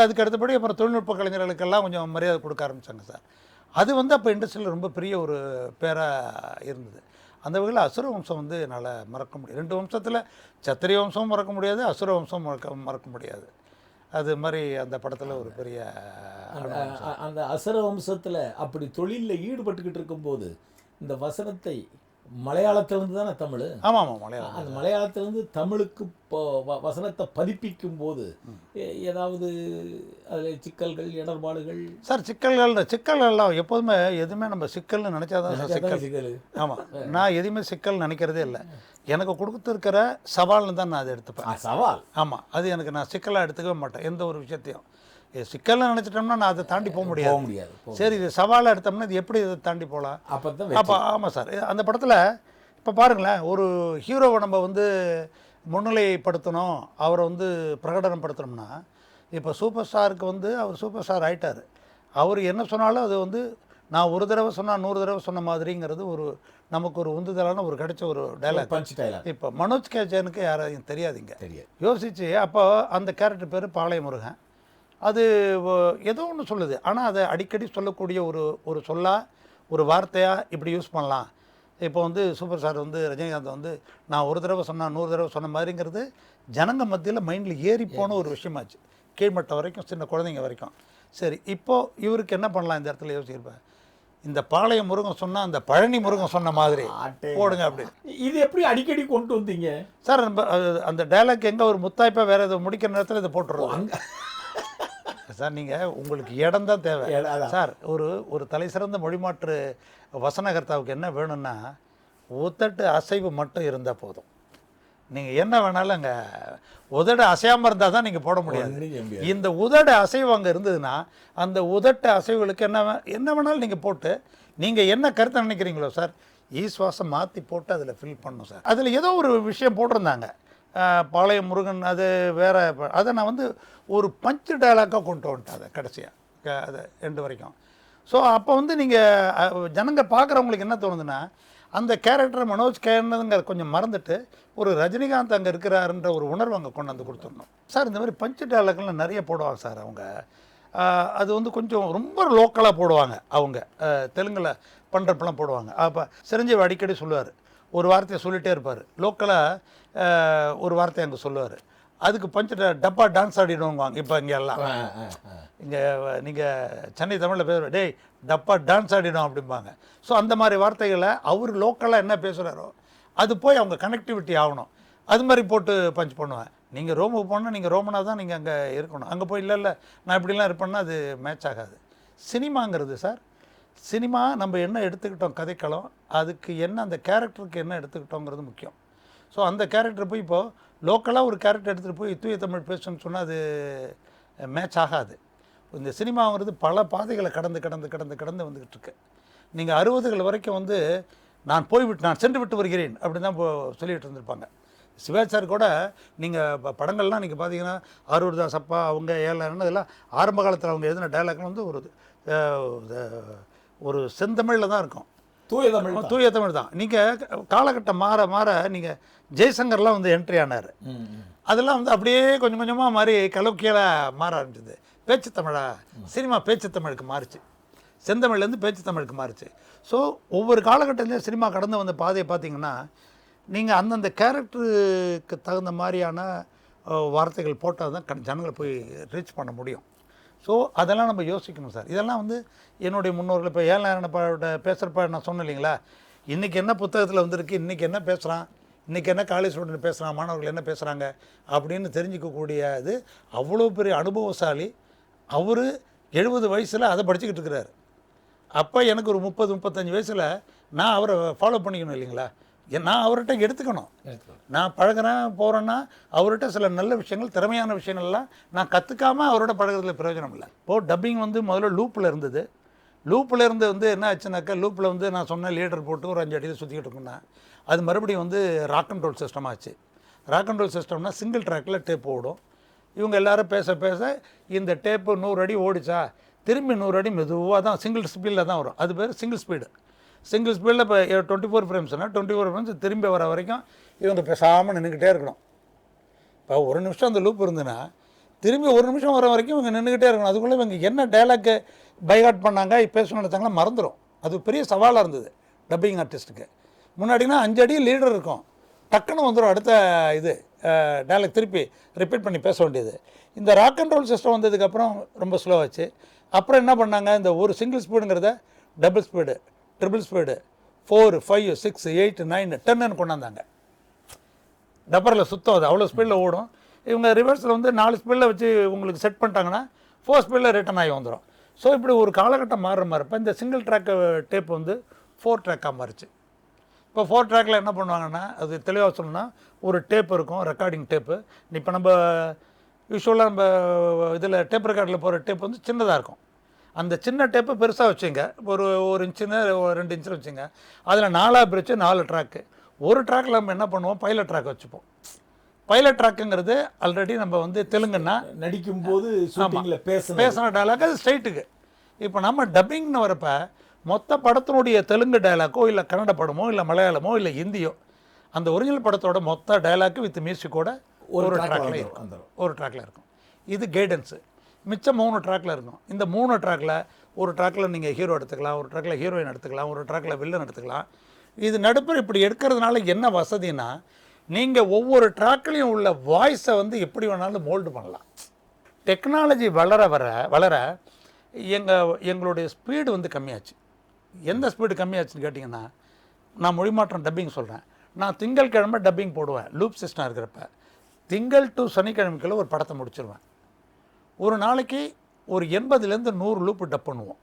அதுக்கு அடுத்தபடி அப்புறம் தொழில்நுட்ப கலைஞர்களுக்கெல்லாம் கொஞ்சம் மரியாதை கொடுக்க ஆரம்பித்தாங்க சார். அது வந்து அப்போ இண்டஸ்ட்ரியில் ரொம்ப பெரிய ஒரு பேராக இருந்தது. அந்த வகையில் அசுர வம்சம் வந்து என்னால் மறக்க முடியாது. 2 வம்சத்தில் சத்திரிய வம்சமும் மறக்க முடியாது, அசுர வம்சம் மறக்க முடியாது. அது மாதிரி அந்த படத்தில் ஒரு பெரிய அந்த அசுர வம்சத்தில் அப்படி தொழிலில் ஈடுபட்டுக்கிட்டு இருக்கும்போது இந்த வசனத்தை மலையாளத்திலிருந்து தானே தமிழ். ஆமாம் மலையாளம். அந்த மலையாளத்திலிருந்து தமிழுக்கு வசனத்தை பதிப்பிக்கும் போது ஏதாவது அதில் சிக்கல்கள் இடர்பாடுகள்? சார் சிக்கல்கள்லாம் எப்போதுமே எதுவுமே நம்ம சிக்கல்னு நினச்சாதான் சிக்கல். ஆமாம், நான் எதுவுமே சிக்கல் நினைக்கிறதே இல்லை. எனக்கு கொடுத்துருக்கிற சவால்னு தான் நான் அதை எடுத்துப்பேன். சவால்? ஆமாம், அது எனக்கு நான் சிக்கலாக எடுத்துக்கவே மாட்டேன். எந்த ஒரு விஷயத்தையும் சிக்கல்னு நினச்சிட்டோம்னா நான் அதை தாண்டி போக முடியாது. சரி, இது சவாலாக எடுத்தோம்னா இது எப்படி இதை தாண்டி போகலாம்? அப்போ ஆமாம் சார். அந்த படத்தில் இப்போ பாருங்களேன், ஒரு ஹீரோவை நம்ம வந்து முன்னிலைப்படுத்தணும், அவரை வந்து பிரகடனப்படுத்தணும்னா, இப்போ சூப்பர் ஸ்டாருக்கு வந்து அவர் சூப்பர் ஸ்டார் ஆகிட்டார். அவர் என்ன சொன்னாலும் அது வந்து நான் ஒரு தடவை சொன்னால் 100 தடவை சொன்ன மாதிரிங்கிறது ஒரு நமக்கு ஒரு உந்துதலான ஒரு கிடைச்ச ஒரு டைலாக். இப்போ மனோஜ் கேஜனுக்கு யாரையும் தெரியாதுங்க, யோசிச்சு அப்போ அந்த கேரக்டர் பேர் பாளைய முருகன். அது ஏதோ ஒன்று சொல்லுது, ஆனால் அதை அடிக்கடி சொல்லக்கூடிய ஒரு சொல்லா ஒரு வார்த்தையாக இப்படி யூஸ் பண்ணலாம். இப்போ வந்து சூப்பர் ஸ்டார் வந்து ரஜினிகாந்த் வந்து நான் ஒரு தடவை சொன்னால் 100 தடவை சொன்ன மாதிரிங்கிறது ஜனங்க மத்தியில் மைண்டில் ஏறி போன ஒரு விஷயமாச்சு, கீழ்மட்டம் வரைக்கும், சின்ன குழந்தைங்க வரைக்கும். சரி, இப்போது இவருக்கு என்ன பண்ணலாம் இந்த இடத்துல யோசிச்சிருப்பேன், இந்த பாளைய முருகன் சொன்னால் அந்த பழனி முருகன் சொன்ன மாதிரி போடுங்க அப்படி. இது எப்படி அடிக்கடி கொண்டு வந்தீங்க சார்? அந்த டைலாக் எங்கே ஒரு முத்தாய்ப்பாக வேறு எதை முடிக்கிற நேரத்தில் இதை போட்டுருவோம் சார். நீங்கள் உங்களுக்கு இடம் தான் தேவை சார். ஒரு தலை சிறந்த மொழிமாற்று வசனகர்த்தாவுக்கு என்ன வேணும்னா உதட்டு அசைவு மட்டும் இருந்தால் போதும். நீங்கள் என்ன வேணாலும் அங்கே உதடு அசையாமல் இருந்தால் தான் நீங்கள் போட முடியாது. இந்த உதடு அசைவு அங்கே இருந்ததுன்னா அந்த உதட்டு அசைவுகளுக்கு என்ன வேணாலும் நீங்கள் போட்டு நீங்கள் என்ன கருத்தை நினைக்கிறீங்களோ சார், ஈஸ்வாசம் மாற்றி போட்டு அதில் ஃபில் பண்ணணும் சார். அதில் ஏதோ ஒரு விஷயம் போட்டிருந்தாங்க, பாளைய முருகன், அது வேறு. அதை நான் வந்து ஒரு பஞ்சு டைலாக்காக கொண்டு வந்துட்டேன் அதை கடைசியாக அதை எண்டு வரைக்கும். ஸோ அப்போ வந்து நீங்கள் ஜனங்க பார்க்குறவங்களுக்கு என்ன தோணுதுன்னா, அந்த கேரக்டர் மனோஜ் கேன்னதுங்கிற கொஞ்சம் மறந்துட்டு ஒரு ரஜினிகாந்த் அங்கே இருக்கிறாருன்ற ஒரு உணர்வு அங்கே கொண்டு வந்து கொடுத்துடணும் சார். இந்த மாதிரி பஞ்சு டைலாக்லாம் நிறைய போடுவாங்க சார் அவங்க. அது வந்து கொஞ்சம் ரொம்ப லோக்கலாக போடுவாங்க அவங்க, தெலுங்கில் பண்ணுறப்பெல்லாம் போடுவாங்க. அப்போ சிரஞ்சீவி அடிக்கடி சொல்லுவார், ஒரு வார்த்தையை சொல்லிகிட்டே இருப்பார், லோக்கலாக ஒரு வார்த்தை அங்கே சொல்லுவார். அதுக்கு பஞ்சு டப்பா டான்ஸ் ஆடிடுவாங்க. இப்போ இங்கே எல்லாம் இங்கே நீங்கள் சென்னை தமிழில் பேசுகிற டேய் டப்பா டான்ஸ் ஆடிடும் அப்படிம்பாங்க. ஸோ அந்த மாதிரி வார்த்தைகளை அவர் லோக்கலாக என்ன பேசுகிறாரோ அது போய் அவங்க கனெக்டிவிட்டி ஆகணும். அது மாதிரி போட்டு பஞ்ச் பண்ணுவேன். நீங்கள் ரோமுக்கு போனால் நீங்கள் ரோமனாக தான் நீங்கள் அங்கே இருக்கணும். அங்கே போய் இல்லை நான் இப்படிலாம் இருப்பேன்னா அது மேட்ச் ஆகாது. சினிமாங்கிறது சார், சினிமா நம்ம என்ன எடுத்துக்கிட்டோம் கதைக்களம், அதுக்கு என்ன அந்த கேரக்டருக்கு என்ன எடுத்துக்கிட்டோங்கிறது முக்கியம். ஸோ அந்த கேரக்டர் போய் இப்போது லோக்கலாக ஒரு கேரக்டர் எடுத்துகிட்டு போய் தூய தமிழ் பேசணும்னு சொன்னால் அது மேட்ச் ஆகாது. இந்த சினிமாங்கிறது பல பாதைகளை கடந்து வந்துக்கிட்டு இருக்கு. நீங்கள் 60கள் வரைக்கும் வந்து நான் சென்று விட்டு வருகிறேன் அப்படின்னு தான் சொல்லிகிட்டு இருந்திருப்பாங்க. சிவாச்சார் கூட நீங்கள் படங்கள்லாம் நீங்கள் பார்த்தீங்கன்னா ஆரூர்தாஸ் அப்பா அவங்க ஏழாயிரம் இதெல்லாம் ஆரம்ப காலத்தில் அவங்க எழுதின டைலாக்லாம் வந்து ஒரு செந்தமிழில் தான் இருக்கும், தூய தமிழ் தான். நீங்கள் காலகட்டம் மாற நீங்கள் ஜெய்சங்கர்லாம் வந்து என்ட்ரி ஆனார். அதெல்லாம் வந்து அப்படியே கொஞ்சம் கொஞ்சமாக மாதிரி கலோக்கியலாக மாற ஆரம்பிச்சது. பேச்சு தமிழா சினிமா பேச்சு தமிழுக்கு மாறிச்சு, செந்தமிழ்லேருந்து பேச்சு தமிழுக்கு மாறிச்சு. ஸோ ஒவ்வொரு காலகட்டத்திலையும் சினிமா கடந்து வந்த பாதையை பார்த்தீங்கன்னா நீங்கள் அந்தந்த கேரக்டருக்கு தகுந்த மாதிரியான வார்த்தைகள் போட்டால் தான் ஜனங்களை போய் ரீச் பண்ண முடியும். ஸோ அதெல்லாம் நம்ம யோசிக்கணும் சார். இதெல்லாம் வந்து என்னுடைய முன்னோர்கள் இப்போ ஏழாயிரப்பாட பேசுகிறப்ப நான் சொன்னேன் இல்லைங்களா, இன்றைக்கி என்ன புத்தகத்தில் வந்திருக்கு, இன்றைக்கி என்ன பேசுகிறான், இன்றைக்கி என்ன காலேஜ் ஸ்டூடெண்ட் பேசுகிறான், மாணவர்கள் என்ன பேசுகிறாங்க அப்படின்னு தெரிஞ்சிக்கக்கூடிய இது அவ்வளோ பெரிய அனுபவசாலி. அவர் 70 வயசில் அதை படிச்சுக்கிட்டு இருக்கிறாரு. அப்போ எனக்கு ஒரு 30-35 வயசில் நான் அவரை ஃபாலோ பண்ணிக்கணும் இல்லைங்களா, நான் அவர்கிட்ட எடுத்துக்கணும். நான் பழகிறேன் போகிறேன்னா அவர்கிட்ட சில நல்ல விஷயங்கள், திறமையான விஷயங்கள்லாம் நான் கற்றுக்காமல் அவரோட பழகிறதுல பிரயோஜனம் இல்லை. இப்போது டப்பிங் வந்து முதல்ல லூப்பில் இருந்தது. லூப்பில் இருந்து வந்து என்ன ஆச்சுனாக்கா, லூப்பில் வந்து நான் சொன்ன லீடர் போட்டு ஒரு 5 அடியில் சுற்றிக்கிட்டு இருக்கோம்னா அது மறுபடியும் வந்து ராக் அண்ட் ரோல் சிஸ்டம் ஆச்சு. ராக் அண்ட் ரோல் சிஸ்டம்னா சிங்கிள் ட்ராக்கில் டேப் ஓடும். இவங்க எல்லாரும் பேச பேச இந்த டேப்பு 100 அடி ஓடிச்சா திரும்பி 100 அடி மெதுவாக தான் சிங்கிள் ஸ்பீடில் தான் வரும். அது பேர் சிங்கிள் ஸ்பீடு. சிங்கிள் ஸ்பீடில் இப்போ 24 ஃப்ரேம்ஸ்னால் 24 ஃப்ரேம்ஸ் திரும்பி வர வரைக்கும் இவங்க பேசாமல் நின்றுக்கிட்டே இருக்கணும். இப்போ ஒரு நிமிஷம் அந்த லூப் இருந்துன்னா திரும்பி ஒரு நிமிஷம் வர வரைக்கும் இவங்க நின்றுக்கிட்டே இருக்கணும். அதுக்குள்ளே இவங்க என்ன டைலாக்கு பைகாட் பண்ணாங்க பேசணும் நினைச்சாங்களா மறந்துடும். அது பெரிய சவாலாக இருந்தது டப்பிங் ஆர்டிஸ்ட்டுக்கு. முன்னாடினா 5 அடி லீடர் இருக்கும், டக்குன்னு வந்துடும் அடுத்த இது டைலாக் திருப்பி ரிப்பீட் பண்ணி பேச வேண்டியது. இந்த ராக் அண்ட் ரோல் சிஸ்டம் வந்ததுக்கப்புறம் ரொம்ப ஸ்லோவாச்சு. அப்புறம் என்ன பண்ணாங்க, இந்த ஒரு சிங்கிள் ஸ்பீடுங்கிறத டபுள் ஸ்பீடு, ட்ரிபிள் ஸ்பீடு, 4, 5, 6, 8, 9, 10ன்னு கொண்டாந்தாங்க. டப்பரில் சுத்தம் அது அவ்வளோ ஸ்பீடில் ஓடும். இவங்க ரிவர்ஸில் வந்து 4 ஸ்பீடில் வச்சு உங்களுக்கு செட் பண்ணிட்டாங்கன்னா 4 ஸ்பீடில் ரிட்டர்ன் ஆகி வந்துடும். ஸோ இப்படி ஒரு காலகட்டம் மாறுற மாதிரிப்போ இந்த சிங்கிள் ட்ராக் டேப் வந்து 4 ட்ராக்காக மாறிச்சு. இப்போ 4 ட்ராக்கில் என்ன பண்ணுவாங்கன்னா, அது தெளிவாக சொல்லணும்னா ஒரு டேப் இருக்கும், ரெக்கார்டிங் டேப்பு. இப்போ நம்ம யூஸ்வலாக நம்ம இதில் டேப் ரெக்கார்டில் போகிற டேப் வந்து சின்னதாக இருக்கும். அந்த சின்ன டேப்பை பெருசாக வச்சுங்க, ஒரு 1 இன்ச்சுன்னு 2 இன்ச்சில் வச்சுங்க. அதில் 4ஆக பிரித்து 4 ட்ராக்கு. ஒரு ட்ராக்கில் நம்ம என்ன பண்ணுவோம், பைலட் ட்ராக் வச்சுப்போம். பைலட் ட்ராக்குங்கிறது ஆல்ரெடி நம்ம வந்து தெலுங்குன்னா நடிக்கும்போது பேசுகிற டைலாக் அது ஸ்ட்ரைட்டுக்கு. இப்போ நம்ம டப்பிங்னு வரப்போ மொத்த படத்தினுடைய தெலுங்கு டைலாக்கோ இல்லை கன்னட படமோ இல்லை மலையாளமோ இல்லை ஹிந்தியோ அந்த ஒரிஜினல் படத்தோட மொத்த டைலாக்கு வித் மியூசிக்கோட ஒரு ட்ராக்கில் இருக்கும். ஒரு ட்ராக்கில் இருக்கும். இது கைடன்ஸு. மிச்சம் 3 ட்ராக்கில் இருக்கும். இந்த 3 ட்ராக்கில் ஒரு ட்ராக்கில் நீங்கள் ஹீரோ எடுத்துக்கலாம், ஒரு ட்ராக்கில் ஹீரோயின் எடுத்துக்கலாம், ஒரு ட்ராக்கில் வில்லன் எடுத்துக்கலாம். இது நடுப்புற இப்படி எடுக்கிறதுனால என்ன வசதினா, நீங்கள் ஒவ்வொரு ட்ராக்லேயும் உள்ள வாய்ஸை வந்து எப்படி வேணாலும் மோல்டு பண்ணலாம். டெக்னாலஜி வளர வளர எங்களுடைய ஸ்பீடு வந்து கம்மியாச்சு. எந்த ஸ்பீடு கம்மியாச்சுன்னு கேட்டிங்கன்னா, நான் மொழிமாற்றம் டப்பிங் சொல்கிறேன். நான் திங்கட்கிழமை டப்பிங் போடுவேன் லூப் சிஸ்டம் இருக்கிறப்ப. திங்கள் டு சனிக்கிழமைக்குள்ள ஒரு படத்தை முடிச்சிருவேன். ஒரு நாளைக்கு ஒரு 80லேருந்து 100 லூப்பு டப் பண்ணுவோம்.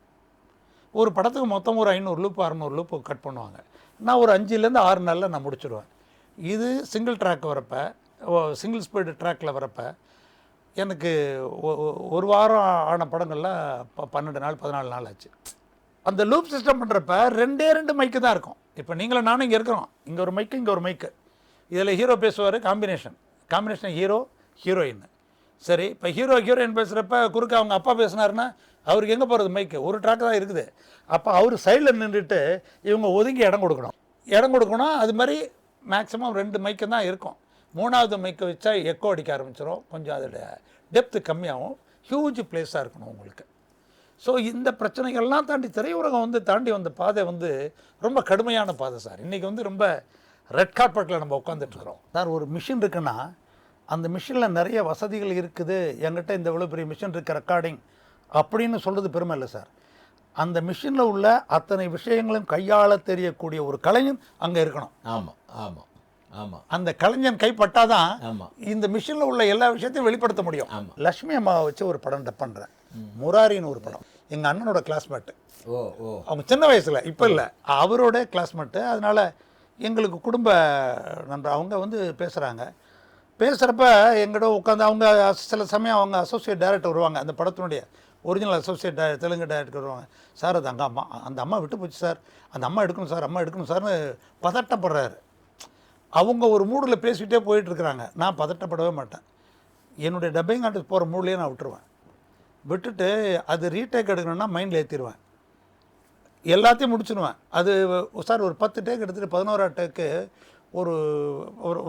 ஒரு படத்துக்கு மொத்தம் ஒரு 500 லூப்பு 600 லூப்பு கட் பண்ணுவாங்க. நான் ஒரு 5லேருந்து 6 நாளில் நான் முடிச்சிடுவேன். இது சிங்கிள் ட்ராக் வரப்போ, சிங்கிள் ஸ்பீடு ட்ராக்கில் வரப்போ எனக்கு ஒரு வாரம் ஆன படங்கள்லாம் 12 நாள் 14 நாள் ஆச்சு. அந்த லூப் சிஸ்டம் பண்ணுறப்ப 2 மைக்கு தான் இருக்கும். இப்போ நீங்களும் நானும் இங்கே இருக்கிறோம், இங்கே ஒரு மைக்கு இங்கே ஒரு மைக்கு. இதில் ஹீரோ பேசுவார், காம்பினேஷன் ஹீரோ ஹீரோயின். சரி, இப்போ ஹீரோயின் பேசுகிறப்ப குறுக்க அவங்க அப்பா பேசினாருன்னா அவருக்கு எங்கே போகிறது மைக்கு, ஒரு ட்ராக் தான் இருக்குது. அப்போ அவர் சைடில் நின்றுட்டு இவங்க ஒதுங்கி இடம் கொடுக்கணும். அது மாதிரி மேக்ஸிமம் 2 மைக்கு தான் இருக்கும். 3வது மைக்கை வச்சா எக்கோ அடிக்க ஆரம்பிச்சிடும், கொஞ்சம் அதோட டெப்த்து கம்மியாகும். ஹியூஜ் பிளேஸாக இருக்கணும் உங்களுக்கு. ஸோ இந்த பிரச்சனைகள்லாம் தாண்டி திரையுலகம் வந்து தாண்டி வந்த பாதை வந்து ரொம்ப கடுமையான பாதை சார். இன்றைக்கி வந்து ரொம்ப ரெட் கார்பெட்டில் நம்ம உட்காந்துட்ருக்குறோம் சார். ஒரு மிஷின் இருக்குன்னா அந்த மிஷினில் நிறைய வசதிகள் இருக்குது, என்கிட்ட இந்த இவ்வளோ பெரிய மிஷின் இருக்குது ரெக்கார்டிங் அப்படின்னு சொல்கிறது பெருமை இல்லை சார். அந்த மிஷினில் உள்ள அத்தனை விஷயங்களும் கையாள தெரியக்கூடிய ஒரு கலைஞன் அங்கே இருக்கணும். ஆமாம் ஆமாம் ஆமாம். அந்த கலைஞன் கைப்பட்டாதான் இந்த மிஷினில் உள்ள எல்லா விஷயத்தையும் வெளிப்படுத்த முடியும். லட்சுமி அம்மாவை வச்சு ஒரு படம் டப் பண்ணுறேன், முராரின்னு ஒரு படம். எங்கள் அண்ணனோட கிளாஸ்மேட்டு, அவங்க சின்ன வயசில், இப்போ இல்லை, அவரோட கிளாஸ்மேட்டு. அதனால் எங்களுக்கு குடும்ப நண்பர். அவங்க வந்து பேசுகிறப்ப எங்கிட்ட உட்காந்து அவங்க சில சமயம் அவங்க அசோசியேட் டைரக்டர் வருவாங்க, அந்த படத்தினுடைய ஒரிஜினல் அசோசியேட் தெலுங்கு டைரக்டர் வருவாங்க. சார் அது அந்த அம்மா விட்டு போச்சு சார், அந்த அம்மா எடுக்கணும் சார்னு பதட்டப்படுறாரு. அவங்க ஒரு மூடில் பேசிக்கிட்டே போயிட்டுருக்குறாங்க. நான் பதட்டப்படவே மாட்டேன். என்னுடைய டப்பிங் ஆர்டிஸ்ட் போகிற மூட்லேயே நான் விட்டுட்டு அது ரீடேக் எடுக்கணும்னா மைண்டில் ஏற்றிடுவேன், எல்லாத்தையும் முடிச்சுடுவேன். அது சார் ஒரு 10 டேக் எடுத்துகிட்டு 11ஆவது டேக்கு ஒரு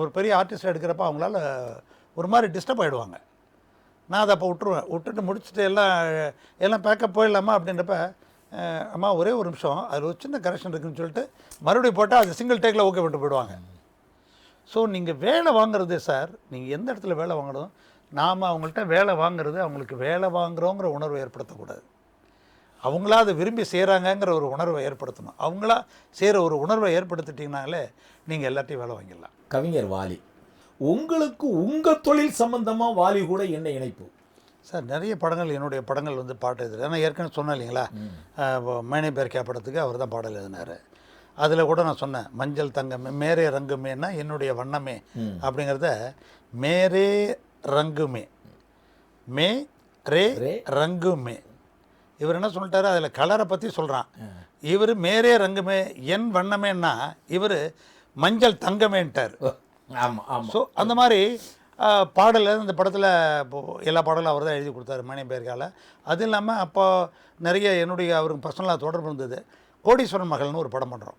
ஒரு பெரிய ஆர்டிஸ்ட் எடுக்கிறப்ப அவங்களால ஒரு மாதிரி டிஸ்டர்ப் ஆகிடுவாங்க. நான் அதை அப்போ விட்டுட்டு முடிச்சுட்டு எல்லாம் பேக்கப் போயிடலாமா அப்படின்றப்ப, அம்மா ஒரே ஒரு நிமிஷம் அதில் ஒரு சின்ன கரெக்ஷன் இருக்குதுன்னு சொல்லிட்டு மறுபடியும் போட்டால் அது சிங்கிள் டேக்கில் ஓகே பண்ணிட்டு போயிடுவாங்க. ஸோ நீங்கள் வேலை வாங்குறதே சார், நீங்கள் எந்த இடத்துல வேலை வாங்கணும், நாம் அவங்கள்ட்ட வேலை வாங்குறது அவங்களுக்கு வேலை வாங்குறோங்கிற உணர்வை ஏற்படுத்தக்கூடாது. அவங்களா அதை விரும்பி செய்கிறாங்கங்கிற ஒரு உணர்வை ஏற்படுத்தணும். அவங்களா செய்கிற ஒரு உணர்வை ஏற்படுத்திட்டிங்கனாலே நீங்கள் எல்லாத்தையும் வேலை வாங்கிடலாம். கவிஞர் வாலி, உங்களுக்கு உங்கள் தொழில் சம்பந்தமாக வாலி கூட என்ன இணைப்பு? சார் நிறைய படங்கள் என்னுடைய படங்கள் வந்து பாட்டு எழுதுறது. ஏன்னா ஏற்கனவே சொன்னேன் இல்லைங்களா, மேனை பேர்க்கியா படத்துக்கு அவர் தான் பாடல் எழுதினார். அதில் கூட நான் சொன்னேன், மஞ்சள் தங்கமே மேரே ரங்குமேன்னா என்னுடைய வண்ணமே அப்படிங்கிறத மேரே ரங்குமே மே ரே ரங்குமே. இவர் என்ன சொல்லிட்டாரு, அதில் கலரை பற்றி சொல்கிறான். இவர் மேரே ரங்குமே என் வண்ணமேன்னா இவர் மஞ்சள் தங்கமேன்ட்டார். ஆமாம் ஆமாம். ஸோ அந்த மாதிரி பாடல் இந்த படத்தில் எல்லா பாடலும் அவர் தான் எழுதி கொடுத்தாரு மேனை பேர்க்கால. அது இல்லாமல் அப்போ நிறைய என்னுடைய அவருக்கு பர்சனலாக தொடர்பு இருந்தது. கோடீஸ்வரன் மகள்னு ஒரு படம் பண்ணுறோம்,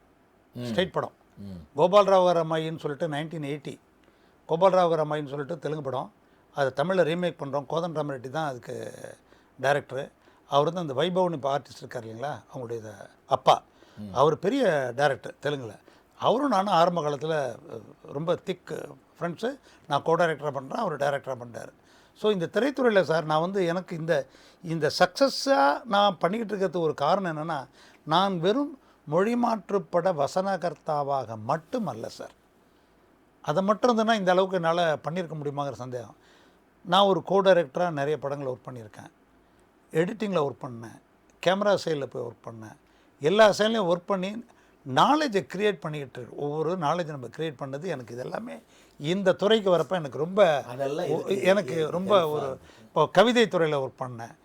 ஸ்டேட் படம். கோபால்ராவ் ரமாயின்னு சொல்லிட்டு 1980 கோபால்ராவ் ரமாயின்னு சொல்லிட்டு தெலுங்கு படம். அதை தமிழில் ரீமேக் பண்ணுறோம். கோதன் ராமரெட்டி தான் அதுக்கு டைரக்டரு. அவர் வந்து அந்த வைபவன் இப்போ ஆர்டிஸ்ட் இருக்கார் இல்லைங்களா, அவங்களுடைய அப்பா. அவர் பெரிய டைரக்டர் தெலுங்கில். அவரும் நானும் ஆரம்ப காலத்தில் ரொம்ப திக் ஃப்ரெண்ட்ஸு. நான் கோ டைரக்டராக பண்ணுறேன், அவர் டைரக்டராக பண்ணுறாரு. ஸோ இந்த திரைத்துறையில் சார் நான் வந்து எனக்கு இந்த சக்ஸஸாக நான் பண்ணிக்கிட்டு இருக்கிறது ஒரு காரணம் என்னென்னா, நான் வெறும் மொழிமாற்றுப்பட வசனகர்த்தாவாக மட்டும் அல்ல சார். அதை மட்டும் இருந்ததுன்னா இந்த அளவுக்கு என்னால் பண்ணியிருக்க முடியுமாங்கிற சந்தேகம். நான் ஒரு கோ டைரக்டராக நிறைய படங்களை ஒர்க் பண்ணியிருக்கேன், எடிட்டிங்கில் ஒர்க் பண்ணேன், கேமரா சைடில் போய் ஒர்க் பண்ணேன். எல்லா சைட்லையும் ஒர்க் பண்ணி நாலேஜை க்ரியேட் பண்ணிக்கிட்டு ஒவ்வொரு நாலேஜை நம்ம க்ரியேட் பண்ணது எனக்கு இதெல்லாமே இந்த துறைக்கு வரப்போ எனக்கு ரொம்ப எனக்கு ரொம்ப ஒரு இப்போ கவிதை துறையில் ஒர்க் பண்ணேன்,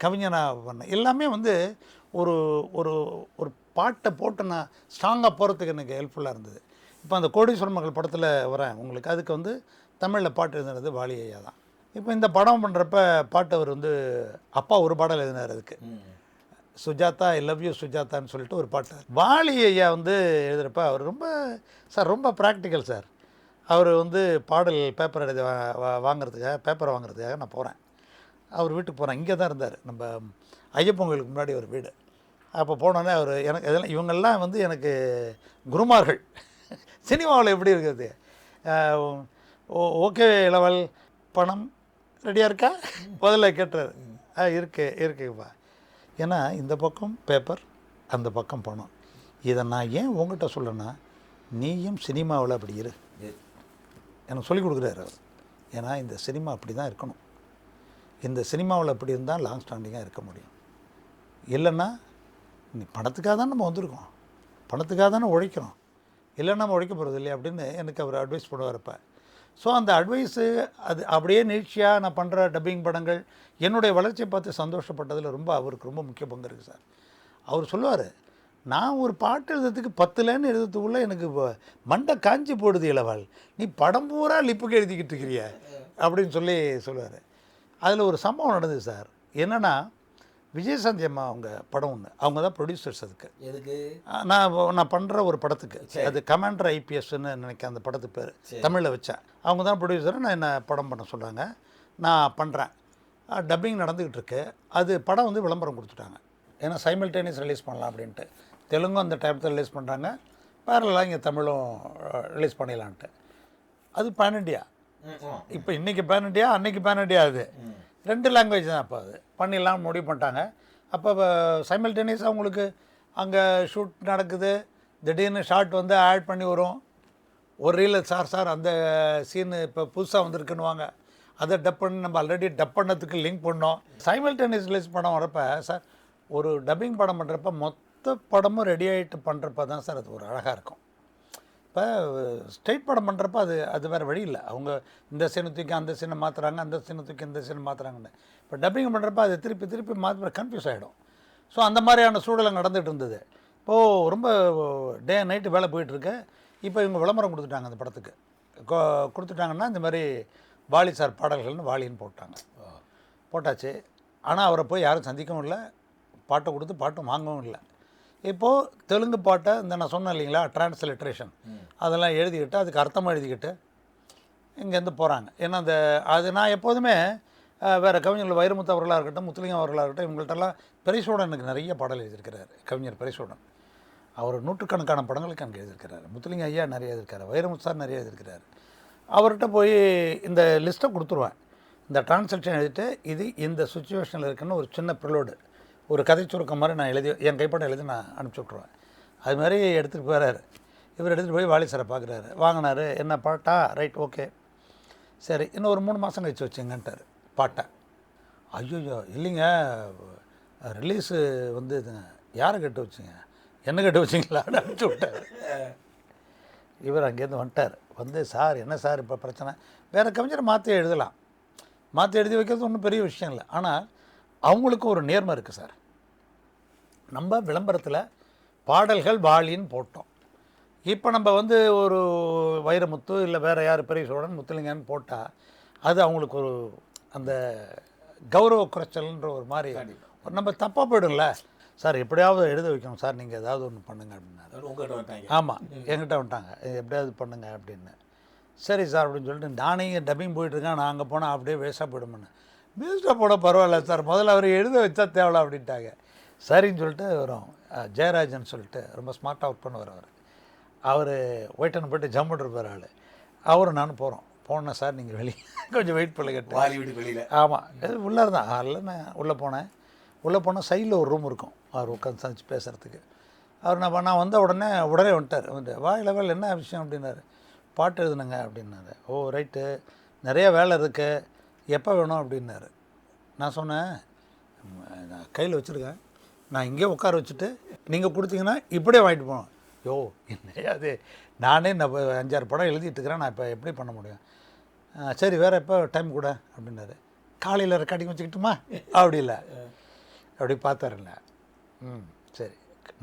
கவிஞனாக பண்ணேன். எல்லாமே வந்து ஒரு ஒரு ஒரு பாட்டை போட்டு நான் ஸ்ட்ராங்காக போகிறதுக்கு எனக்கு ஹெல்ப்ஃபுல்லாக இருந்தது. இப்போ அந்த கோடீஸ்வரன் மகள் படத்தில் வரேன் உங்களுக்கு, அதுக்கு வந்து தமிழில் பாட்டு எழுதுனது வாலி ஐயா தான். இப்போ இந்த படம் பண்ணுறப்ப பாட்டு அவர் வந்து அப்பா ஒரு பாடல் எழுதினார். அதுக்கு சுஜாதா ஐ லவ் யூ சுஜாதான்னு சொல்லிட்டு ஒரு பாட்டு. வாலி ஐயா வந்து எழுதுகிறப்ப அவர் ரொம்ப சார் ரொம்ப ப்ராக்டிக்கல் சார். அவர் வந்து பாடல் பேப்பர் எழுதி வாங்குறதுக்காக பேப்பரை வாங்குறதுக்காக நான் போகிறேன். அவர் வீட்டுக்கு போகிறேன். இங்கே தான் இருந்தார், நம்ம ஐயப்பன் கோயிலுக்கு முன்னாடி ஒரு வீடு. அப்போ போனோடனே அவர் எனக்கு இதெல்லாம் இவங்கெல்லாம் வந்து எனக்கு குருமார்கள். சினிமாவில் எப்படி இருக்குது, ஓகே லெவல் பணம் ரெடியாக இருக்கா முதல்ல கேட்டுறாரு. இருக்குப்பா. ஏன்னா இந்த பக்கம் பேப்பர், அந்த பக்கம் பணம். இதை நான் ஏன் உங்கள்கிட்ட சொல்லணும்னா, நீயும் சினிமாவில் அப்படி இரு எனக்கு சொல்லிக் கொடுக்குறாரு அவர். ஏன்னா இந்த சினிமா அப்படி தான் இருக்கணும். இந்த சினிமாவில் அப்படி இருந்தால் லாங் ஸ்டாண்டிங்காக இருக்க முடியும். இல்லைன்னா நீ பணத்துக்காக தான் நம்ம வந்திருக்கோம், பணத்துக்காக தானே உழைக்கிறோம், இல்லைன்னா நம்ம உழைக்க போகிறது இல்லையா அப்படின்னு எனக்கு அவர் அட்வைஸ் பண்ணுவார்ப்ப. ஸோ அந்த அட்வைஸு அது அப்படியே நீட்சியாக நான் பண்ணுற டப்பிங் படங்கள் என்னுடைய வளர்ச்சியை பார்த்து சந்தோஷப்பட்டதில் ரொம்ப அவருக்கு ரொம்ப முக்கிய பங்கு இருக்குது சார். அவர் சொல்லுவார், நான் ஒரு பாட்டு எழுதுறதுக்கு 10 லைன் எழுதுறதுக்குள்ளே எனக்கு மண்டை காஞ்சி போடுது இளவாள், நீ படம் பூரா லிப்புக்கு எழுதிக்கிட்டு இருக்கிறிய அப்படின்னு சொல்லுவார். அதில் ஒரு சம்பவம் நடந்தது சார். என்னென்னா, விஜயசாந்தி அம்மா அவங்க படம் ஒன்று, அவங்க தான் ப்ரொடியூசர்ஸ். அதுக்கு எதுக்கு நான் பண்ணுற ஒரு படத்துக்கு, அது கமாண்டர் ஐபிஎஸ்ன்னு நினைக்கிறேன் அந்த படத்து பேர், தமிழில் வச்சேன். அவங்க தான் ப்ரொடியூசரை நான் என்ன படம் பண்ண சொல்கிறாங்க, நான் பண்ணுறேன். டப்பிங் நடந்துக்கிட்டு இருக்கு. அது படம் வந்து விளம்பரம் கொடுத்துட்டாங்க. ஏன்னா சைமல்டேனியஸ் ரிலீஸ் பண்ணலாம் அப்படின்ட்டு. தெலுங்கும் அந்த டைத்தில் ரிலீஸ் பண்ணுறாங்க, பேரலாக இங்கே தமிழும் ரிலீஸ் பண்ணிடலான்ட்டு. அது பேன் இண்டியா. இப்போ இன்றைக்கி பேன் இண்டியா, அன்றைக்கி பேன் இண்டியா. அது 2 லாங்குவேஜ் தான். அப்போ அது பண்ணிடலாம் முடிவு பண்ணிட்டாங்க. அப்போ சைமல்டேனியஸாக அவங்களுக்கு அங்கே ஷூட் நடக்குது, திடீர்னு ஷார்ட் வந்து ஆட் பண்ணி வரும். ஒரு ரீல் சார் அந்த சீனு இப்போ புதுசாக வந்திருக்குன்னுவாங்க, அதை டப் பண்ணி நம்ம ஆல்ரெடி டப் பண்ணதுக்கு லிங்க் பண்ணோம். சைமல்டேனியஸ் ரிலீஸ் படம் வரப்போ சார், ஒரு டப்பிங் படம் பண்ணுறப்ப மொத்த படமும் ரெடி ஆகிட்டு பண்ணுறப்ப தான் சார் அது ஒரு அழகாக இருக்கும். இப்போ ஸ்ட்ரெயிட் படம் பண்ணுறப்ப அது வேறு வழி இல்லை. அவங்க இந்த சீனை தூக்கி அந்த சீனை மாற்றுறாங்க, அந்த சீனை தூக்கி இந்த சீனை மாற்றுறாங்கன்னு. இப்போ டப்பிங் பண்ணுறப்ப அது திருப்பி மாற்ற கன்ஃபியூஸ் ஆகிடும். ஸோ அந்த மாதிரியான சூழலை நடந்துகிட்டு இருந்தது. இப்போது ரொம்ப டே நைட்டு வேலை போயிட்டுருக்கு. இப்போ இவங்க விளம்பரம் கொடுத்துட்டாங்க அந்த படத்துக்கு. கொடுத்துட்டாங்கன்னா இந்த மாதிரி வாலி சார் பாடல்கள்னு வாலின்னு போட்டாச்சு. ஆனால் அவரை போய் யாரும் சந்திக்கவும் இல்லை, பாட்டை கொடுத்து பாட்டும் வாங்கவும் இல்லை. இப்போது தெலுங்கு பாட்டை இந்த நான் சொன்னேன் இல்லைங்களா, டிரான்ஸ்லிட்ரேஷன் அதெல்லாம் எழுதிக்கிட்டு அதுக்கு அர்த்தமாக எழுதிக்கிட்டு இங்கேருந்து போகிறாங்க. ஏன்னா அது நான் எப்போதுமே வேறு கவிஞர்கள் வைரமுத்து அவர்களாக இருக்கட்டும், முத்துலிங்கம் அவர்களாக இருக்கட்டும், இவங்கள்ட்டெல்லாம் பெரிசோடன் எனக்கு நிறைய பாடல் எழுதியிருக்கிறார். கவிஞர் பெரிசோடன் அவர் நூற்றுக்கணக்கான படங்களுக்கு எனக்கு எழுதியிருக்கிறார். முத்துலிங்கம் ஐயா நிறைய எழுதியிருக்காரு, வைரமுத்து சார் நிறைய எழுதியிருக்கிறார். அவர்கிட்ட போய் இந்த லிஸ்ட்டை கொடுத்துருவேன். இந்த டிரான்ஸ்லேஷன் எழுதிட்டு இது இந்த சுச்சுவேஷனில் இருக்குன்னு ஒரு சின்ன ப்ரிலோடு ஒரு கதை சுருக்கம் மாதிரி நான் எழுதி என் கைப்படம் எழுதி நான் அனுப்பிச்சி விட்ருவேன். அது மாதிரி எடுத்துகிட்டு போகிறாரு. இவர் எடுத்துகிட்டு போய் வாலி சாரை பார்க்குறாரு. வாங்கினார். என்ன பாட்டா? ரைட், ஓகே, சரி, இன்னும் ஒரு 3 மாதம் கழிச்சு வச்சுங்கன்ட்டார் பாட்டை. ஐயோ இல்லைங்க, ரிலீஸு வந்து இதுங்க, யாரை கட்டு வச்சுங்க, என்ன கட்டு வச்சிங்களான்னு அனுப்பிச்சி விட்டார். இவர் அங்கேருந்து வந்துட்டார். வந்து சார் என்ன சார் இப்போ பிரச்சனை, வேறு கவிஞரை மாற்றி எழுதலாம், மாற்றி எழுதி வைக்கிறது ஒன்றும் பெரிய விஷயம் இல்லை. ஆனால் அவங்களுக்கு ஒரு நேர்மை இருக்குது சார். நம்ம விளம்பரத்தில் பாடல்கள் வாலின்னு போட்டோம். இப்போ நம்ம வந்து ஒரு வைரமுத்து இல்லை வேறு யார் பெரிய சோழன் முத்துலிங்கன்னு போட்டால் அது அவங்களுக்கு ஒரு அந்த கௌரவ குறைச்சல்ன்ற ஒரு மாதிரி நம்ம தப்பாக போய்டும்ல. சார் எப்படியாவது எழுத வைக்கணும் சார், நீங்கள் ஏதாவது ஒன்று பண்ணுங்க அப்படின்னாரு. உங்கள்கிட்ட வந்துட்டாங்க. ஆமாம், என்கிட்ட வந்துட்டாங்க, எப்படியாவது பண்ணுங்க அப்படின்னு. சரி சார் அப்படின்னு சொல்லிட்டு நானே டப்பிங் போயிட்டுருக்கேன், நான் அங்கே போனால் அப்படியே வேஸ்ட்டாக போயிடுமுன்னு. வேஸ்ட்டாக போட பரவாயில்ல சார், முதல்ல அவர் எழுத வச்சா தேவலாம் அப்படின்ட்டாங்க. சரின்னு சொல்லிட்டு வரும் ஜெயராஜன் சொல்லிட்டு ரொம்ப ஸ்மார்ட்டாக ஒர்க் பண்ணுவார் அவர். அவர் ஒயிட்டன் போய்ட்டு ஜம்முட்டு இருப்பார் ஆள். அவரும் நானும் போகிறோம். போனேன் சார் நீங்கள் வெளியே கொஞ்சம் வெயிட் பண்ணி கேட்டு வாலி வீட்டு வெளியில். ஆமாம், உள்ளே இருந்தான். அதில் நான் உள்ளே போனேன். உள்ளே போனால் சைடில் ஒரு ரூம் இருக்கும், அவர் உட்காந்து சந்திச்சு பேசுகிறதுக்கு. அவர் நான் வந்த உடனே வந்துட்டார். வந்து லெவல் என்ன விஷயம் அப்படின்னாரு. பாட்டு எழுதுனுங்க அப்படின்னாரு. ஓ ரைட்டு, நிறைய வேலை இருக்குது, எப்போ வேணும் அப்படின்னாரு. நான் சொன்னேன், நான் கையில் வச்சுருக்கேன், நான் இங்கே உட்கார வச்சுட்டு நீங்கள் கொடுத்தீங்கன்னா இப்படியே வாங்கிட்டு போகணும். யோ என்ன அது, நானே 5-6 படம் எழுதிட்டு இருக்கிறேன், நான் இப்போ எப்படி பண்ண முடியும்? சரி வேறு எப்போ டைம் கூட அப்படின்னாரு. காலையில் ரெக்கார்டிங் வச்சுக்கிட்டுமா? அப்படி இல்லை, அப்படி பார்த்தாருல்ல. சரி,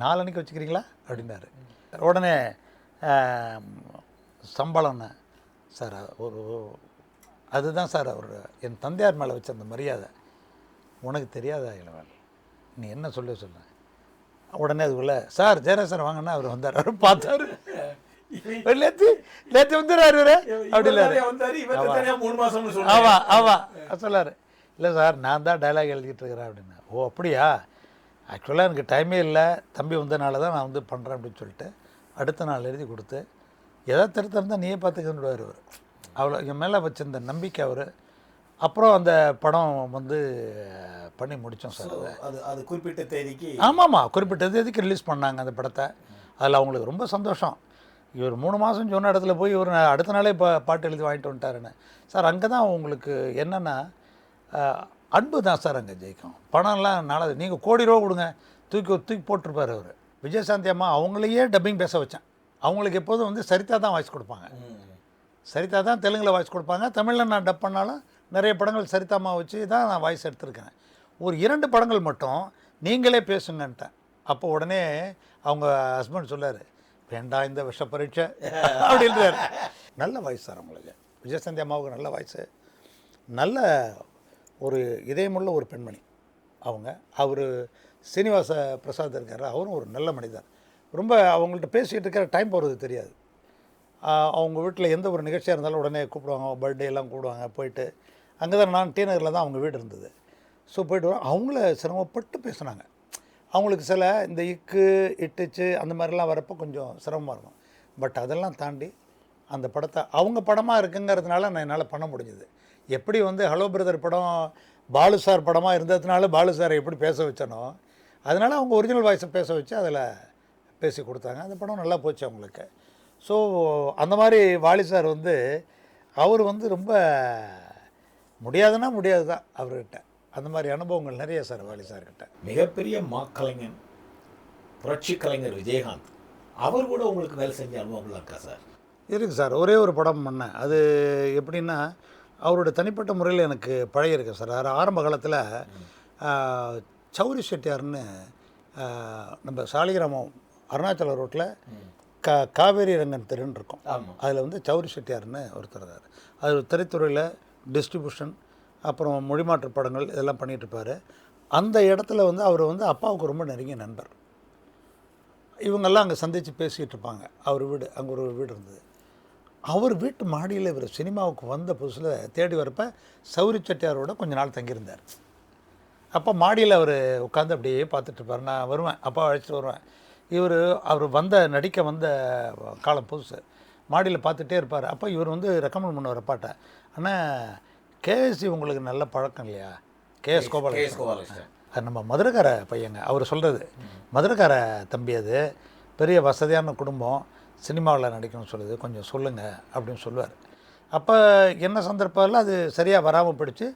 4 மணிக்கு வச்சுக்கிறீங்களா அப்படின்னாரு. உடனே சம்பளம்னு சார் ஒரு அதுதான் சார் அவர் என் தந்தையார் மேலே வச்ச அந்த மரியாதை உனக்கு தெரியாதா இளவன், நீ என்ன சொல்ல. உடனே அதுக்குள்ள சார் ஜெயராஜ் சார் வாங்கன்னா அவர் வந்தார். அவர் பார்த்தாரு, நேற்று வந்துடுறாரு இவர் அப்படி இல்லை. ஆமாம் சொல்லார். இல்லை சார் நான் தான் டைலாக் எழுதிட்டு இருக்கிறேன் அப்படின்னா. ஓ அப்படியா, ஆக்சுவலாக எனக்கு டைமே இல்லை, தம்பி வந்தனால தான் நான் வந்து பண்ணுறேன் அப்படின்னு சொல்லிட்டு அடுத்த நாள் எழுதி கொடுத்து எதாவது திருத்தம் நீயே பார்த்துக்கிடுவார் அவர். அவ்வளோ என் மேலே வச்சிருந்த நம்பிக்கை அவர். அப்புறம் அந்த படம் வந்து பண்ணி முடித்தோம் சார். அது குறிப்பிட்ட தேதிக்கு. ஆமாம்மா, குறிப்பிட்ட தேதிக்கு ரிலீஸ் பண்ணாங்க அந்த படத்தை. அதில் அவங்களுக்கு ரொம்ப சந்தோஷம். இவர் 3 மாதம் சொன்ன இடத்துல போய் இவர் அடுத்த நாளே பாட்டு எழுதி வாங்கிட்டு வந்துட்டாருன்னு. சார் அங்கே தான் உங்களுக்கு என்னென்னா அன்பு தான் சார் அங்கே ஜெயிக்கும். பணம்லாம் நாளாவது நீங்கள் கோடி ரூபா கொடுங்க தூக்கி போட்டிருப்பார் அவர். விஜயசாந்தி அம்மா அவங்களையே டப்பிங் பேச வச்சேன். அவங்களுக்கு எப்போதும் வந்து சரிதா தான் வாய்ஸ் கொடுப்பாங்க. சரிதா தான் தெலுங்கில் வாய்ஸ் கொடுப்பாங்க. தமிழில் நான் டப் பண்ணாலும் நிறைய படங்கள் சரிதாம்மா வச்சு தான் நான் வாய்ஸ் எடுத்திருக்கேன். ஒரு 2 படங்கள் மட்டும் நீங்களே பேசுங்கன்ட்டேன். அப்போ உடனே அவங்க ஹஸ்பண்ட் சொல்லார், வேண்டாம் இந்த விஷ பரீட்சை அப்படின்றார். நல்ல வாய்ஸ் சார் அவங்களுக்கு. விஜயசாந்தி அம்மாவுக்கு நல்ல வாய்ஸு, நல்ல ஒரு இதயமுள்ள ஒரு பெண்மணி அவங்க. அவர் சீனிவாச பிரசாத் இருக்கார், அவரும் ஒரு நல்ல மனிதர். ரொம்ப அவங்கள்ட்ட பேசிகிட்டு இருக்கிற டைம் போகிறது தெரியாது. அவங்க வீட்டில் எந்த ஒரு நிகழ்ச்சியாக இருந்தாலும் உடனே கூப்பிடுவாங்க, பர்த்டே எல்லாம் கூப்பிடுவாங்க. போயிட்டு அங்கே தான் நான் டி நகரில் தான் அவங்க வீடு இருந்தது. ஸோ போய்ட்டு வரோம். அவங்கள சிரமப்பட்டு பேசுனாங்க. அவங்களுக்கு சில இந்த இட்டுச்சு அந்த மாதிரிலாம் வரப்போ கொஞ்சம் சிரமமாக இருக்கும். பட் அதெல்லாம் தாண்டி அந்த படத்தை அவங்க படமாக இருக்குங்கிறதுனால நான் என்னால் பண்ண முடிஞ்சுது. எப்படி வந்து ஹலோ பிரதர் படம் பாலு சார் படமாக இருந்ததுனால பாலு சாரை எப்படி பேச வச்சனோ அதனால் அவங்க ஒரிஜினல் வாய்ஸை பேச வச்சு அதில் பேசி கொடுத்தாங்க. அந்த படம் நல்லா போச்சு அவங்களுக்கு. ஸோ அந்த மாதிரி வாலி சார் வந்து அவர் வந்து ரொம்ப முடியாதுன்னா முடியாது தான் அவர்கிட்ட. அந்த மாதிரி அனுபவங்கள் நிறைய சார் வாலி சார்கிட்ட. மிகப்பெரிய மாக்கலைஞன் புரட்சி கலைஞர் விஜயகாந்த் அவர் கூட உங்களுக்கு வேலை செஞ்ச அனுபவங்கள் இருக்கா சார்? இருக்குது சார். ஒரே ஒரு படம் பண்ணேன். அது எப்படின்னா அவருடைய தனிப்பட்ட முறையில் எனக்கு பழகிருக்கு சார். ஆரம்ப காலத்தில் சௌரி செட்டியார்னு நம்ம சாலிகிராமம் அருணாச்சல ரோட்டில் காவேரி ரங்கன் தெருன்னு இருக்கும். அதில் வந்து சௌரி செட்டியார்னு ஒருத்தர் இருந்தார். அது திரைத்துறையில் டிஸ்ட்ரிபியூஷன் அப்புறம் மொழிமாற்று படங்கள் இதெல்லாம் பண்ணிகிட்ருப்பார். அந்த இடத்துல வந்து அவர் வந்து அப்பாவுக்கு ரொம்ப நெருங்கிய நண்பர். இவங்கெல்லாம் அங்கே சந்தித்து பேசிகிட்டு இருப்பாங்க. அவர் வீடு அங்கே ஒரு வீடு இருந்தது. அவர் வீட்டு மாடியில் இவர் சினிமாவுக்கு வந்த புதுசில் தேடி வரப்போ சௌரி செட்டியாரோட கொஞ்ச நாள் தங்கியிருந்தார். அப்போ மாடியில் அவர் உட்காந்து அப்படியே பார்த்துட்ருப்பார். நான் வருவேன், அப்பா அழைச்சிட்டு வருவேன். அவர் நடிக்க வந்த காலம் புதுசு. மாடியில் பார்த்துட்டே இருப்பார். அப்போ இவர் வந்து ரெக்கமெண்ட் பண்ணுவார் அப்பாட்ட, ஆனால் கேஎஸ்சி உங்களுக்கு நல்ல பழக்கம் இல்லையா? கேஎஸ் கோபாலகிருஷ்ணன் அது நம்ம மதுரைக்கார பையங்க. அவர் சொல்கிறது மதுரைக்கார தம்பி, அது பெரிய வசதியான குடும்பம், சினிமாவில் நடிக்கணும்னு சொல்லுது, கொஞ்சம் சொல்லுங்கள் அப்படின்னு சொல்லுவார். அப்போ என்ன சந்தர்ப்பத்தில் அது சரியாக வராமல் போயிடுச்சு.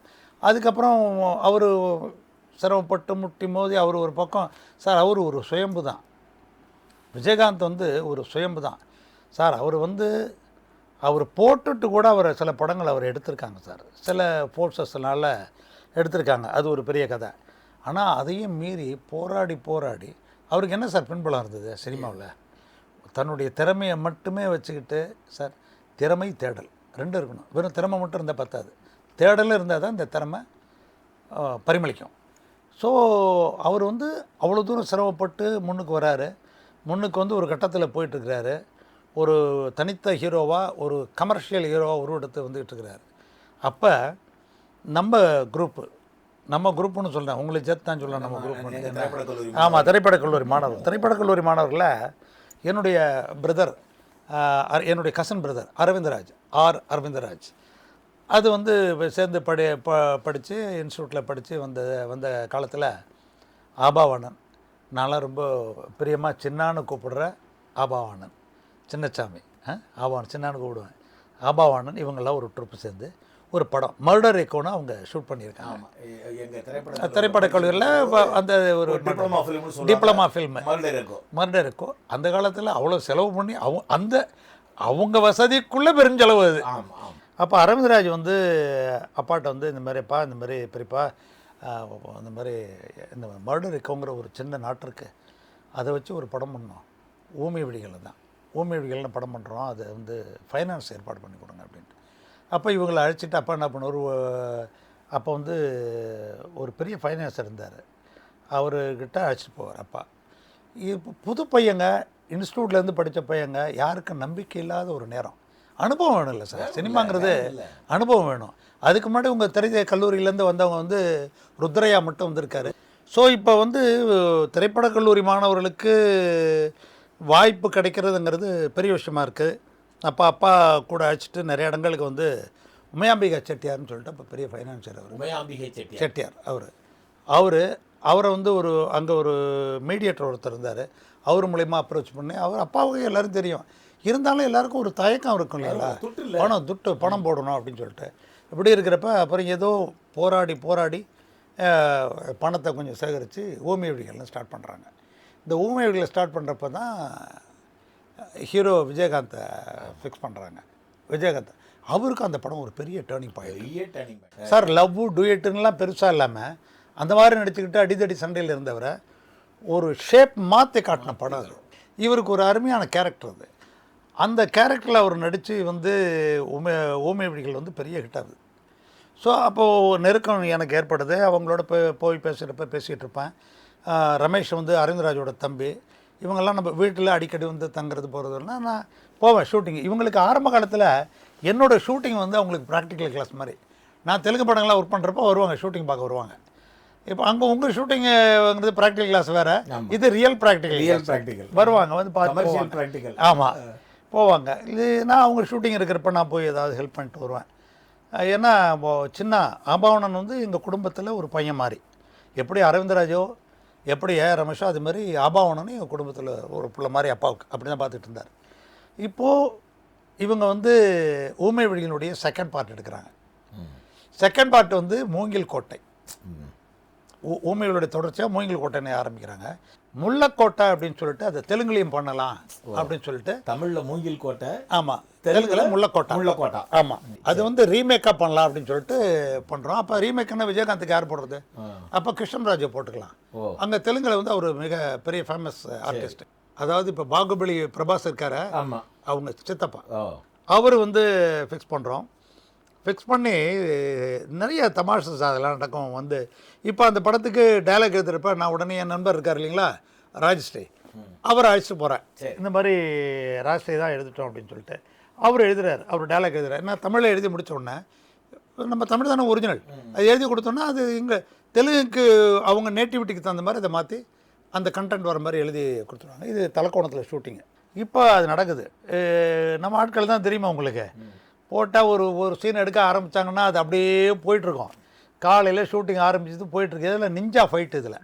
அதுக்கப்புறம் அவர் சிரமப்பட்டு முட்டி மோதி அவர் ஒரு பக்கம் சார், அவர் ஒரு சுயம்பு தான். விஜயகாந்த் வந்து ஒரு சுயம்பு தான் சார். அவர் போட்டுட்டு கூட அவர் சில படங்கள் அவர் எடுத்திருக்காங்க சார், சில ஃபோர்ஸஸ்னால எடுத்திருக்காங்க, அது ஒரு பெரிய கதை. ஆனால் அதையும் மீறி போராடி அவருக்கு என்ன சார் பின்புலம் இருந்தது சினிமாவில்? தன்னுடைய திறமையை மட்டுமே வச்சுக்கிட்டு சார், திறமை தேடல் ரெண்டும் இருக்கணும். வெறும் திறமை மட்டும் இருந்தால் பத்தாது, தேடலும் இருந்தால் தான் இந்த திறமை பரிமளிக்கும். ஸோ அவர் அவ்வளோ தூரம் சிரமப்பட்டு முன்னுக்கு வராரு. முன்னுக்கு ஒரு கட்டத்தில் போயிட்டுருக்கிறாரு. ஒரு தனித்த ஹீரோவாக, ஒரு கமர்ஷியல் ஹீரோவாக உருவெடுத்து வந்துக்கிட்டு இருக்கிறாரு. அப்போ நம்ம குரூப்புன்னு சொல்கிறேன், உங்களுக்கு சேர்த்து தான் சொல்கிறேன் நம்ம குரூப். ஆமாம், திரைப்படக் கல்லூரி மாணவர்களில் என்னுடைய பிரதர், என்னுடைய கசன் பிரதர் அரவிந்தராஜ் அது சேர்ந்து படித்து இன்ஸ்டியூட்டில் படித்து வந்த காலத்தில் ஆபாவாணன், நான்லாம் ரொம்ப பிரியமாக சின்னான்னு கூப்பிடுற ஆபாவாணன், சின்னச்சாமி, ஆபாவாணன் சின்னான்னு கூப்பிடுவேன், ஆபாவாணன், இவங்கெல்லாம் ஒரு ட்ரிப்பு சேர்ந்து ஒரு படம் மர்டர் எக்கோன்னு அவங்க ஷூட் பண்ணியிருக்காங்க. எங்கள் திரைப்பட கல்லூரியில் அந்த ஒரு டிப்ளமா ஃபில்மு மர்டர் எக்கோ. அந்த காலத்தில் அவ்வளோ செலவு பண்ணி அவங்க வசதிக்குள்ளே பெருஞ்செலவு அது. அப்போ அரவிந்தராஜ் அப்பாட்ட இந்த மாதிரி பெரியப்பா இந்த மாதிரி இந்த மர்டர் எக்கோங்கிற ஒரு சின்ன நாட்டு இருக்குது, அதை வச்சு ஒரு படம் பண்ணோம், ஊமை விடிகள்னு படம் பண்ணுறோம், அதை ஃபைனான்ஸ் ஏற்பாடு பண்ணி கொடுங்க அப்படின்ட்டு. அப்போ இவங்களை அழைச்சிட்டு அப்பா என்ன பண்ணுவார், அப்போ ஒரு பெரிய ஃபைனான்ஸர் இருந்தார், அவர்கிட்ட அழைச்சிட்டு போவார் அப்பா. இப்போ புது பையங்க, இன்ஸ்டியூட்லேருந்து படித்த பையங்க, யாருக்கும் நம்பிக்கை இல்லாத ஒரு நேரம். அனுபவம் வேணும் இல்லை சார், சினிமாங்கிறது அனுபவம் வேணும். அதுக்கு முன்னாடி உங்கள் கல்லூரியிலேருந்து வந்தவங்க ருத்ரையா மட்டும் வந்திருக்காரு. ஸோ இப்போ திரைப்படக் கல்லூரி மாணவர்களுக்கு வாய்ப்பு கிடைக்கிறதுங்கிறது பெரிய விஷயமா இருக்குது. அப்பா கூட அழைச்சிட்டு நிறைய இடங்களுக்கு உமையாம்பிகா செட்டியார்னு சொல்லிட்டு அப்போ பெரிய ஃபைனான்சியர் அவர், உமையாம்பிகை செட்டியார் அவரை அங்கே ஒரு மீடியேட்டர் ஒருத்தர் இருந்தார், அவர் மூலயமா அப்ரோச் பண்ணி, அப்பாவுக்கு எல்லோரும் தெரியும், இருந்தாலும் எல்லாருக்கும் ஒரு தயக்கம் இருக்கும் இல்லைங்களா, பணம் போடணும் அப்படின்னு சொல்லிட்டு. இப்படி இருக்கிறப்ப அப்புறம் ஏதோ போராடி பணத்தை கொஞ்சம் சேகரித்து ஊமை விழிகள்லாம் ஸ்டார்ட் பண்ணுறாங்க. இந்த ஊமை விழிகளை ஸ்டார்ட் பண்ணுறப்ப தான் ஹீரோ விஜயகாந்தை ஃபிக்ஸ் பண்ணுறாங்க. விஜயகாந்த் அவருக்கு அந்த படம் ஒரு பெரிய டேர்னிங் பாயிண்ட் சார். லவ் டூயட்டுன்னெலாம் பெருசாக இல்லாமல் அந்த மாதிரி நடிச்சுக்கிட்டு அடிதடி சண்டையில் இருந்தவரை ஒரு ஷேப் மாற்றி காட்டின படம் அது. இவருக்கு ஒரு அருமையான கேரக்டர் அது. அந்த கேரக்டரில் அவர் நடித்து ஊமை விழிகள் பெரிய ஹிட் ஆகுது. ஸோ அப்போது நெருக்கம் எனக்கு ஏற்படுது. அவங்களோட போய் பேசிகிட்டு இருப்பேன். ரமேஷ் அரவிந்தராஜோட தம்பி, இவங்கெல்லாம் நம்ம வீட்டில் அடிக்கடி தங்குறது போகிறதுனா நான் போவேன் ஷூட்டிங். இவங்களுக்கு ஆரம்ப காலத்தில் என்னோடய ஷூட்டிங் அவங்களுக்கு ப்ராக்டிக்கல் கிளாஸ் மாதிரி. நான் தெலுங்கு படங்கள்லாம் ஒர்க் பண்ணுறப்போ வருவாங்க, ஷூட்டிங் பார்க்க வருவாங்க. இப்போ அங்கே உங்கள் ஷூட்டிங்கிறது ப்ராக்டிக்கல் கிளாஸ் வேறு, இது ரியல் ப்ராக்டிக்கல் வருவாங்க பார்த்து ப்ராக்டிக்கல். ஆமாம், போவாங்க. இது நான் அவங்க ஷூட்டிங் இருக்கிறப்ப நான் போய் ஏதாவது ஹெல்ப் பண்ணிட்டு வருவேன். ஏன்னா சின்ன ஆபாவணன் எங்கள் குடும்பத்தில் ஒரு பையன் மாதிரி, எப்படி அரவிந்தராஜோ எப்படி ரமேஷோ அது மாதிரி ஆபாவணன் எங்கள் குடும்பத்தில் ஒரு பிள்ளை மாதிரி அப்பாவுக்கு அப்படி தான் பார்த்துட்டு இருந்தார். இப்போது இவங்க ஊமை விழிகளுடைய செகண்ட் பார்ட் எடுக்கிறாங்க. செகண்ட் பார்ட் மூங்கில் கோட்டை, ஊமைகளுடைய தொடர்ச்சியாக மூங்கில் கோட்டைன்னு ஆரம்பிக்கிறாங்க. முள்ளக்கோட்டை அப்படின்னு சொல்லிட்டு அதை தெலுங்குலையும் பண்ணலாம் அப்படின்னு சொல்லிட்டு, தமிழில் மூங்கில் கோட்டை, ஆமாம், தெலுங்குல முள்ளக்கோட்டை, ஆமாம், அது ரீமேக்காக பண்ணலாம் அப்படின்னு சொல்லிட்டு பண்ணுறோம். அப்போ ரீமேக்குன்னா விஜயகாந்துக்கு யார் போடுறது? அப்போ கிருஷ்ணராஜை போட்டுக்கலாம். அங்கே தெலுங்குல அவர் மிக பெரிய ஃபேமஸ் ஆர்டிஸ்ட். அதாவது இப்போ பாகுபலி பிரபாஸ் இருக்காரு, அவங்க சித்தப்பா, அவர் ஃபிக்ஸ் பண்ணுறோம். ஃபிக்ஸ் பண்ணி நிறைய தமாஷஸ் அதெல்லாம் நடக்கும். இப்போ அந்த படத்துக்கு டைலாக் எழுதுறப்ப நான் உடனே என் நண்பர் இருக்கார் இல்லைங்களா ராஜஸ்ரீ, அவரை அழைச்சிட்டு போகிறேன். இந்த மாதிரி ராஜஸ்ரீ தான் எழுதிட்டோம் அப்படின்னு சொல்லிட்டு அவர் எழுதுறாரு, அவர் டைலாக் எழுதுறாரு. நான் தமிழில் எழுதி முடித்த உடனே நம்ம தமிழ் தானே ஒரிஜினல், அது எழுதி கொடுத்தோன்னா அது இங்கே தெலுங்குக்கு அவங்க நேட்டிவிட்டிக்கு தகுந்த மாதிரி அதை மாற்றி அந்த கண்டென்ட் வர மாதிரி எழுதி கொடுத்துருவாங்க. இது தலக்கோணத்தில் ஷூட்டிங்கு. இப்போ அது நடக்குது. நம்ம ஆட்கள் தான் தெரியுமா உங்களுக்கு, போட்டால் ஒரு சீன் எடுக்க ஆரம்பித்தாங்கன்னா அது அப்படியே போயிட்டுருக்கோம். காலையில் ஷூட்டிங் ஆரம்பிச்சது போயிட்டுருக்கு. இதில் நிஞ்சா ஃபைட்டு. இதில்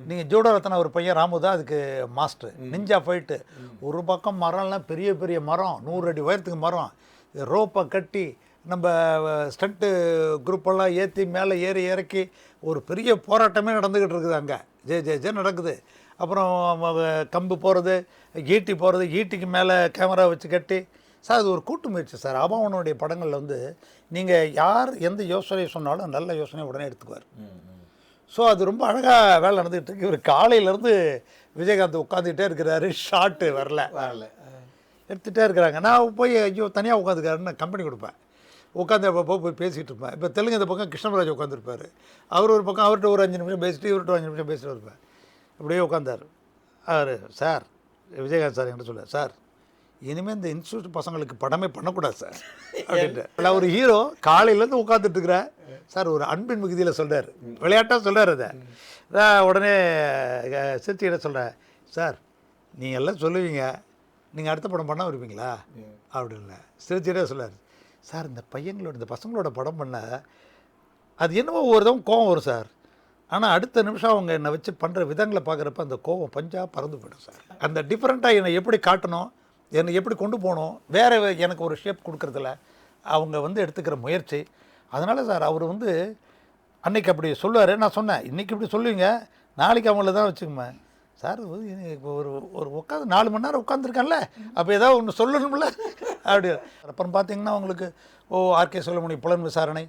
நீங்கள் ஜூடோ ரத்னா ஒரு பையன் ராமு தான் அதுக்கு மாஸ்டர். Ninja fight. ஒரு பக்கம் மரம்லாம் பெரிய பெரிய மரம், 100 அடி உயரத்துக்கு மரம், ரோப்பை கட்டி நம்ம ஸ்டண்ட்டு குரூப்பெல்லாம் ஏற்றி மேலே ஏறி இறக்கி ஒரு பெரிய போராட்டமே நடந்துக்கிட்டு இருக்குது. அங்கே ஜே நடக்குது. அப்புறம் கம்பு போகிறது, ஈட்டி போகிறது, ஈட்டிக்கு மேலே கேமரா வச்சு கட்டி. சார் அது ஒரு கூட்டு முயற்சி சார். அபாவனுடைய படங்களில் வந்து நீங்கள் யார் எந்த யோசனை சொன்னாலும் நல்ல யோசனை உடனே எடுத்துக்குவார். ஸோ அது ரொம்ப அழகாக வேலை நடந்துகிட்டு இருக்கு. இவர் காலையிலேருந்து விஜயகாந்த் உட்காந்துக்கிட்டே இருக்கிறாரு, ஷார்ட்டு வரல எடுத்துகிட்டே இருக்கிறாங்க. நான் போய் ஐயோ தனியாக உட்காந்துக்காருன்னு நான் கம்பெனி கொடுப்பேன். உட்காந்து அப்போ போய் பேசிகிட்டு இருப்பேன். இப்போ தெலுங்கு இந்த பக்கம் கிருஷ்ணராஜ் உட்காந்துருப்பார். அவர் ஒரு பக்கம் அவர்கிட்ட ஒரு 5 நிமிஷம் பேசிட்டு இவர்கிட்ட 5 நிமிஷம் பேசிட்டு இருப்பேன். அப்படியே உட்காந்தார். அவர் சார் விஜயகாந்த் சார் என்கிட்ட சொல்ல, சார் இனிமேல் இந்த இன்ஸ்டியூட் பசங்களுக்கு படமே பண்ணக்கூடாது சார் அப்படின்ட்டு. இல்லை ஒரு ஹீரோ காலையிலேருந்து உட்காந்துட்டு இருக்கிறேன் சார். ஒரு அன்பின் மிகுதியில் சொல்கிறார், விளையாட்டாக சொல்கிறார். அதை உடனே சிரிச்சுக்கிட்ட சொல்கிறேன், சார் நீங்கள் எல்லாம் சொல்லுவீங்க, நீங்கள் அடுத்த படம் பண்ண வருவீங்களா அப்படின்னு சிரிச்சுக்கிட்டே சொல்கிறார். சார் இந்த பையங்களோட இந்த பசங்களோட படம் பண்ண அது என்னவோ ஒரு தம் கோவம் வரும் சார். ஆனால் அடுத்த நிமிஷம் அவங்க என்னை வச்சு பண்ணுற விதங்களை பார்க்குறப்ப அந்த கோவம் பஞ்சாக பறந்து போய்டும் சார். அந்த டிஃப்ரெண்ட்டாக என்னை எப்படி காட்டணும், என்னை எப்படி கொண்டு போகணும், வேறு எனக்கு ஒரு ஷேப் கொடுக்குறதில்ல அவங்க வந்து எடுத்துக்கிற முயற்சி. அதனால் சார் அவர் வந்து அன்றைக்கி அப்படி சொல்லுவார். நான் சொன்னேன், இன்றைக்கி இப்படி சொல்லுவீங்க, நாளைக்கு அவங்கள தான் வச்சுக்கோமே சார். ஒரு உட்காந்து 4 மணி நேரம் உட்காந்துருக்கான்ல, அப்போ ஏதாவது ஒன்று சொல்லணும்ல அப்படி. அப்புறம் பார்த்தீங்கன்னா அவங்களுக்கு ஆர்கே செல்வமணி புலன் விசாரணை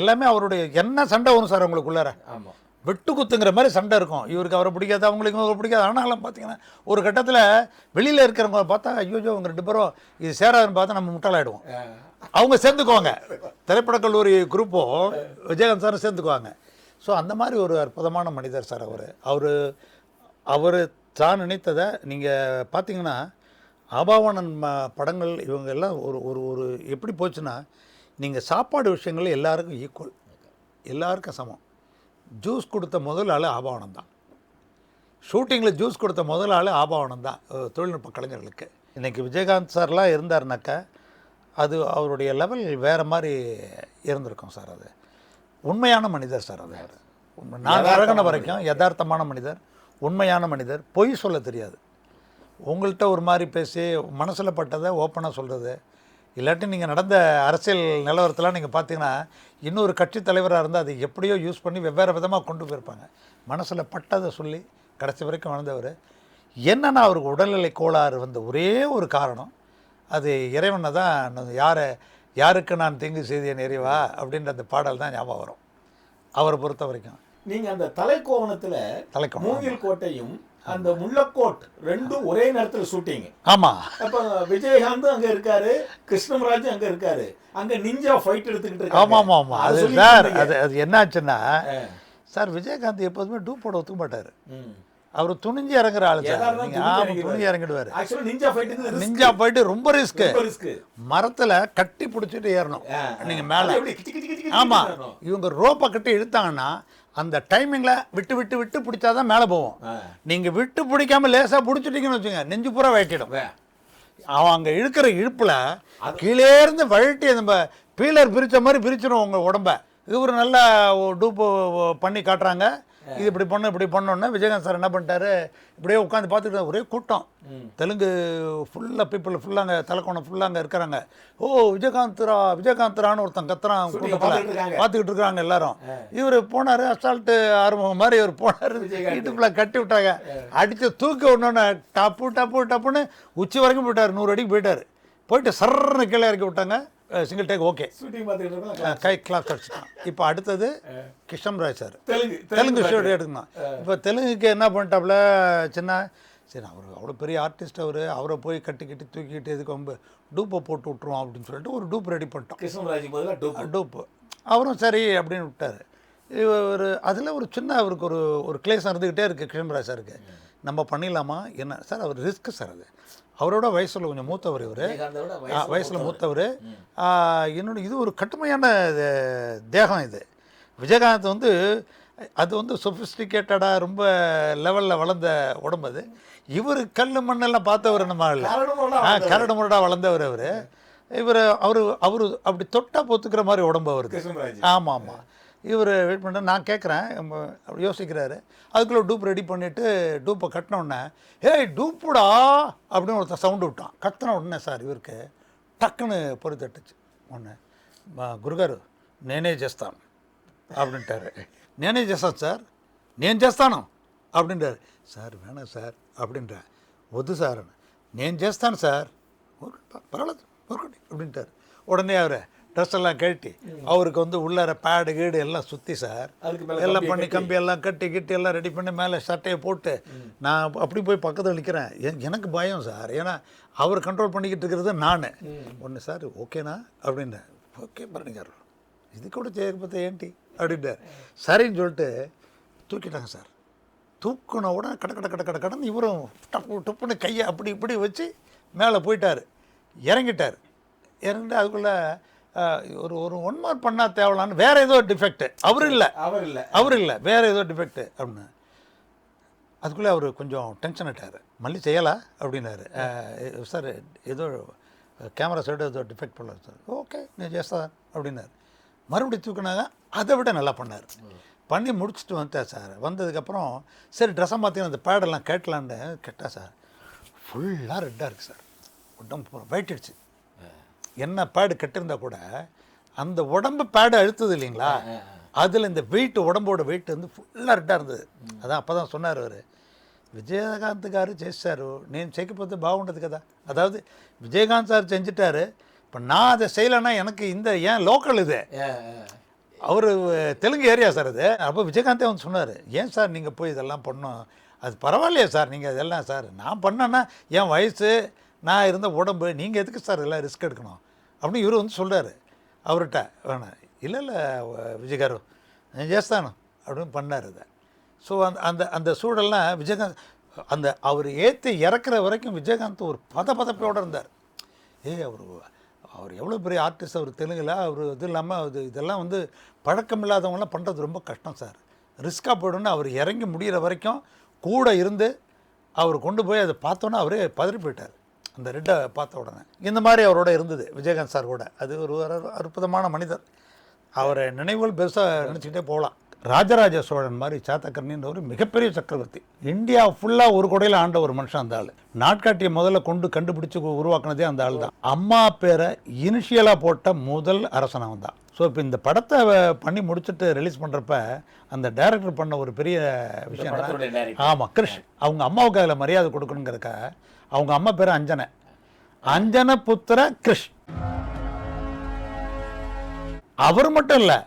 எல்லாமே அவருடைய என்ன சண்டை வரும் சார் அவங்களுக்குள்ளார. வெட்டு குத்துங்கிற மாதிரி சண்டை இருக்கும். இவருக்கு அவரை பிடிக்காது, அவங்களுக்கு அவரை பிடிக்காது. ஆனாலும் பார்த்தீங்கன்னா ஒரு கட்டத்தில் வெளியில் இருக்கிறவங்க பார்த்தா ஐயோ அவங்க 2 பேரும் இது சேராதுன்னு பார்த்தா நம்ம முட்டாளாயிடுவோம். அவங்க சேர்ந்துக்குவாங்க. திரைப்படக் கல்லூரி குரூப்போ விஜயகாந்த் சாரும் சேர்ந்துக்குவாங்க. ஸோ அந்த மாதிரி ஒரு அற்புதமான மனிதர் சார் அவர் தான் நினைத்ததை. நீங்கள் பார்த்தீங்கன்னா அபாவனன் படங்கள் இவங்க எல்லாம் ஒரு எப்படி போச்சுன்னா, நீங்கள் சாப்பாடு விஷயங்கள் எல்லாருக்கும் ஈக்குவல், எல்லாருக்கும் சமம். ஜூஸ் கொடுத்த முதல் ஆள் ஆபாவனம் தான். ஷூட்டிங்கில் ஜூஸ் கொடுத்த முதல் ஆள் ஆபாவனம் தான் தொழில்நுட்ப கலைஞர்களுக்கு. இன்றைக்கி விஜயகாந்த் சார்லாம் இருந்தாருனாக்கா அது அவருடைய லெவல் வேறு மாதிரி இருந்திருக்கும் சார். அது உண்மையான மனிதர் சார். அது நான் பழகின வரைக்கும் யதார்த்தமான மனிதர், உண்மையான மனிதர். பொய் சொல்ல தெரியாது. உங்கள்கிட்ட ஒரு மாதிரி பேசி மனசில் பட்டதை ஓப்பனாக சொல்கிறது. இல்லாட்டி நீங்கள் நடந்த அரசியல் நிலவரத்தெலாம் நீங்கள் பார்த்தீங்கன்னா இன்னொரு கட்சி தலைவராக இருந்தால் அதை எப்படியோ யூஸ் பண்ணி வெவ்வேறு விதமாக கொண்டு போயிருப்பாங்க. மனசில் பட்டதை சொல்லி கடைசி வரைக்கும் வாழ்ந்தவர். என்னென்னா அவருக்கு உடல்நிலை கோளாறு வந்த ஒரே ஒரு காரணம், அது இறைவனை தான். யாருக்கு நான் தீங்கு செய்தேன் இறைவா அப்படின்ற அந்த பாடல் தான் ஞாபகம் வரும் அவரை பொறுத்த வரைக்கும். நீங்கள் அந்த தலைக்கோவணத்தில் மூங்கில் கோட்டையும் அந்த முள்ளக்கோட் ரெண்டும் ஒரே நேரத்தில் ஷூட்டிங். ஆமாம். அப்போ விஜயகாந்த் அங்கே இருக்காரு, கிருஷ்ணராஜ் அங்கே இருக்காரு, அங்கே நிஞ்சா ஃபைட் எடுத்துக்கிட்டு இருக்காரு. ஆமாம் ஆமாம் ஆமாம். அது சார் அது என்னாச்சுன்னா சார் விஜயகாந்த் எப்போதுமே டூப் போட ஒத்துக்க மாட்டார். அவர் துணிஞ்சு இறங்குற ஆளு சார். துணிஞ்சு இறங்கிடுவார். நிஞ்சா ஃபைட்டு ரொம்ப ரிஸ்க்கு. மரத்தில் கட்டி பிடிச்சிட்டு ஏறணும் நீங்கள் மேலே. ஆமாம், இவங்க ரோப்பை கட்டி இழுத்தாங்கன்னா அந்த டைமிங்கில் விட்டு விட்டு விட்டு பிடிச்சாதான் மேலே போவோம். நீங்கள் விட்டு பிடிக்காம லேசாக பிடிச்சிட்டிங்கன்னு வச்சுங்க, நெஞ்சு பூரா வழட்டிடும். அவன் அங்கே இழுக்கிற இழுப்பில் கீழே இருந்து வழட்டி நம்ம பீலர் பிரித்த மாதிரி பிரிச்சிடும் உங்கள் உடம்ப. இவர் நல்லா டூப்பு பண்ணி காட்டுறாங்க. இது இப்படி பண்ண இப்படி பண்ணோன்னா விஜயகாந்த் சார் என்ன பண்ணிட்டாரு, இப்படியே உட்காந்து பார்த்துட்டு ஒரே கூட்டம். தெலுங்கு ஃபுல்லாக பீப்புள் ஃபுல்லாக அங்கே தலைக்கோணம் ஃபுல்லாக அங்கே இருக்கிறாங்க. ஓ விஜயகாந்த்ரான்னு ஒருத்தன் கத்துறான் கூட்டத்தில் பார்த்துக்கிட்டு இருக்கிறாங்க எல்லாரும். இவர் போனார், அசால்ட்டு ஆரம்பம் மாதிரி இவர் போனார், வீட்டுக்குள்ளே கட்டி விட்டாங்க. அடித்து தூக்கி விடணுன்னு டப்புன்னு உச்சி வரைக்கும் போயிட்டார். 100 அடிக்கு போயிட்டு சர்ன்னு கீழே இறக்கி விட்டாங்க. சிங்கிள் டேக் ஓகே, கை கிளாஸ் அடிச்சுட்டான். இப்போ அடுத்தது கிருஷ்ணராஜ் சார் தெலுங்கு ஷூட் எடுக்கணும். இப்போ தெலுங்குக்கு என்ன பண்ணிட்டாப்புல சின்ன சரி, அவர் அவ்வளோ பெரிய ஆர்டிஸ்ட். அவரை போய் கட்டி தூக்கிட்டு எதுக்கு ரொம்ப டூப்பை போட்டு விட்ருவோம் அப்படின்னு சொல்லிட்டு ஒரு டூப் ரெடி பண்ணிட்டோம். கிருஷ்ணராஜ் டூப்பு அவரும் சரி அப்படின்னு விட்டார். ஒரு அதில் ஒரு சின்ன அவருக்கு ஒரு கிளேஸ் இருந்துக்கிட்டே இருக்குது கிருஷ்ணராஜ் சாருக்கு. நம்ம பண்ணிடலாமா என்ன சார், அவர் ரிஸ்க்கு சார். அது அவரோட வயசில் கொஞ்சம் மூத்தவர். வயசில் மூத்தவர். இன்னொன்று இது ஒரு கட்டுமையான தேகம். இது விஜயகாந்த் வந்து அது வந்து சொஃபிஸ்டிகேட்டடாக ரொம்ப லெவலில் வளர்ந்த உடம்பு அது. இவர் கல் மண்ணெல்லாம் பார்த்தவர் நம்ம இல்லை, கரடு முரடாக வளர்ந்தவர் அவர். அவர் அப்படி தொட்டா பொத்துக்கிற மாதிரி உடம்பு அவருக்கு. கிருஷ்ணராஜ். ஆமாம் ஆமாம். இவர் வெயிட் பண்ண நான் கேட்குறேன், அப்படி யோசிக்கிறாரு. அதுக்குள்ளே டூப் ரெடி பண்ணிவிட்டு டூப்பை கட்டினோடனே ஏய் டூப்புடா அப்படின்னு ஒருத்தன் சவுண்டு விட்டான். கத்தின உடனே சார் இவருக்கு டக்குன்னு பொறி தட்டுச்சு. ஒன்று గురుగారు నేనే చేస్తాను அப்படின்ட்டாரு. నేనే చేస్తాను సార్, నేను చేస్తాను அப்படின்றாரு. சார் வேணாம் சார் அப்படின்றேன். వద్దు సార్ నేను చేస్తాను సాர், பரவாயில்ல ஒர்க்கட்டி அப்படின்ட்டார். உடனே அவரை ட்ரெஸ் எல்லாம் கட்டி அவருக்கு வந்து உள்ளார பேடு கீடு எல்லாம் சுற்றி சார் எல்லாம் பண்ணி கம்பி எல்லாம் கட்டி எல்லாம் ரெடி பண்ணி மேலே சட்டையை போட்டு நான் அப்படி போய் பக்கத்தில் நிற்கிறேன். எனக்கு பயம் சார், ஏன்னா அவர் கண்ட்ரோல் பண்ணிக்கிட்டு இருக்கிறது நான். ஒன்று சார் ஓகேண்ணா அப்படின்னேன். ஓகே பண்ணிக்கார், இது கூட చేయకపోతే ఏంటి அப்படின்ட்டார். சரின்னு சொல்லிட்டு தூக்கிட்டாங்க சார். தூக்கின உடனே கடன்னு இவரும் டப்புன்னு கையை அப்படி இப்படி வச்சு மேலே போயிட்டார். இறங்கிட்டார். இறங்கிட்டு அதுக்குள்ளே ஒரு 1 மார்க் பண்ணால் தேவலான்னு வேறு ஏதோ டிஃபெக்ட்டு. அவர் இல்லை வேறு ஏதோ டிஃபெக்ட்டு அப்படின்னு. அதுக்குள்ளே அவர் கொஞ்சம் டென்ஷன் ஆகிட்டார். மல்லி செய்யலா அப்படின்னாரு. சார் ஏதோ கேமரா சைடு ஏதோ டிஃபெக்ட் பண்ணல சார். ஓகே நீ చేస్తా அப்படின்னாரு. மறுபடியும் தூக்கினாங்க, அதை விட நல்லா பண்ணார். பண்ணி முடிச்சுட்டு வந்துட்டேன் சார். வந்ததுக்கப்புறம் சரி ட்ரெஸ்ஸை மாற்றின அந்த பேடெல்லாம் கேட்டலான்னு கேட்டா சார் ஃபுல்லாக ரெட்டாக இருக்குது சார். உடம்பு பூரா வைட்டிடுச்சு. என்ன பேடு கட்டிருந்தா கூட அந்த உடம்பு பேடு அழுத்தது இல்லைங்களா, அதில் இந்த வெயிட் உடம்போட வெயிட் வந்து ஃபுல்லாக ரெட்டாக இருந்தது. அதான் அப்போ தான் சொன்னார் அவர், విజయకాంత్ గారు చేశారు నేను చేయకపోతే బాగుండదు కదా. அதாவது விஜயகாந்த் சார் செஞ்சுட்டாரு, இப்போ நான் அதை செய்யலைன்னா எனக்கு இந்த ஏன் லோக்கல் இது, அவர் தெலுங்கு ஏரியா சார் அது. அப்போ விஜயகாந்தே வந்து சொன்னார், ஏன் சார் நீங்கள் போய் இதெல்லாம் பண்ணோம், அது பரவாயில்லையா சார் நீங்கள் இதெல்லாம் சார் நான் பண்ணேன்னா என் வயசு நான் இருந்த உடம்பு நீங்கள் எதுக்கு சார் இதெல்லாம் ரிஸ்க் எடுக்கணும் அப்படின்னு இவர் வந்து சொல்கிறார் அவர்கிட்ட. வேணாம் இல்லை விஜயகாரு நான் చేస్తాను அப்படின்னு பண்ணார் அதை. ஸோ அந்த சூழல்லாம் விஜயகாந்த் அந்த அவர் ஏற்றி இறக்குற வரைக்கும் விஜயகாந்த் ஒரு பதப்பதப்போடு இருந்தார். அவர் எவ்வளோ பெரிய ஆர்டிஸ்ட், அவர் தெலுங்கில் அவர் இது இல்லாமல் இதெல்லாம் வந்து பழக்கம் இல்லாதவங்களாம் பண்ணுறது ரொம்ப கஷ்டம் சார், ரிஸ்க்காக போய்டுன்னு அவர் இறங்கி முடிகிற வரைக்கும் கூட இருந்து அவர் கொண்டு போய் அதை பார்த்தோன்னே அவரே பதறி போயிட்டார். அந்த ரெட்டை பார்த்த உடனே இந்த மாதிரி அவரோட இருந்தது விஜயகாந்த் சார் கூட. அது ஒரு அற்புதமான மனிதர். அவரை நினைவுகள் பெருசாக நினச்சிக்கிட்டே போகலாம். ராஜராஜ சோழன் மாதிரி சாத்தக்கர்ணின்ற ஒரு மிகப்பெரிய சக்கரவர்த்தி, இந்தியா ஃபுல்லாக ஒரு கொடையில் ஆண்ட ஒரு மனுஷன் அந்த ஆள். நாட்காட்டியை முதல்ல கண்டுபிடிச்சு உருவாக்குனதே அந்த ஆள் தான். அம்மா பேரை இனிஷியலாக போட்ட முதல் அரசன் அவன் தான். ஸோ இப்போ இந்த படத்தை பண்ணி முடிச்சுட்டு ரிலீஸ் பண்ணுறப்ப அந்த டைரக்டர் பண்ண ஒரு பெரிய விஷயம், ஆமாம் கிருஷ், அவங்க அம்மாவுக்கு அதில் மரியாதை கொடுக்கணுங்கிறதுக்காக அவங்க அம்மா பேர் அஞ்சன புத்திர கிருஷ். அவர் மட்டும் இல்லை,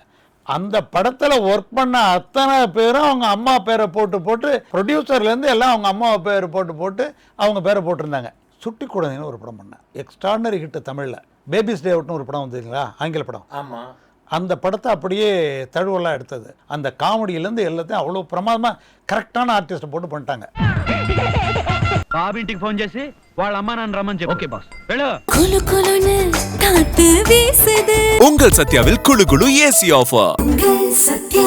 அந்த படத்தில் ஒர்க் பண்ண அத்தனை பேரும் அவங்க அம்மா பேரை போட்டு ப்ரொடியூசர்லேருந்து எல்லாம் அவங்க அம்மாவை பேர் போட்டு அவங்க பேரை போட்டிருந்தாங்க. சுட்டி குழந்தைன்னு ஒரு படம் பண்ணேன், எக்ஸ்ட்ராடனரி ஹிட் தமிழில். பேபிஸ் டே அவுட்னு ஒரு படம் வந்ததுங்களா, ஆங்கில படம். ஆமாம், அந்த படத்தை அப்படியே தழுவெல்லாம் எடுத்தது. அந்த காமெடியிலேருந்து எல்லாத்தையும் அவ்வளோ பிரமாதமாக கரெக்டான ஆர்டிஸ்ட்டை போட்டு பண்ணிட்டாங்க. బాబింటికి ఫోన్ చేసి వాళ్ళ అమ్మా నాన్న రమ్మని చెప్పు. ఓకే బాస్ వెళ్ళు. குளு குளுன்னு காத்து வீசுது. உங்கள் சத்யாவில் குளு குளு ஏசி ஆஃபர். உங்கள் சத்யா.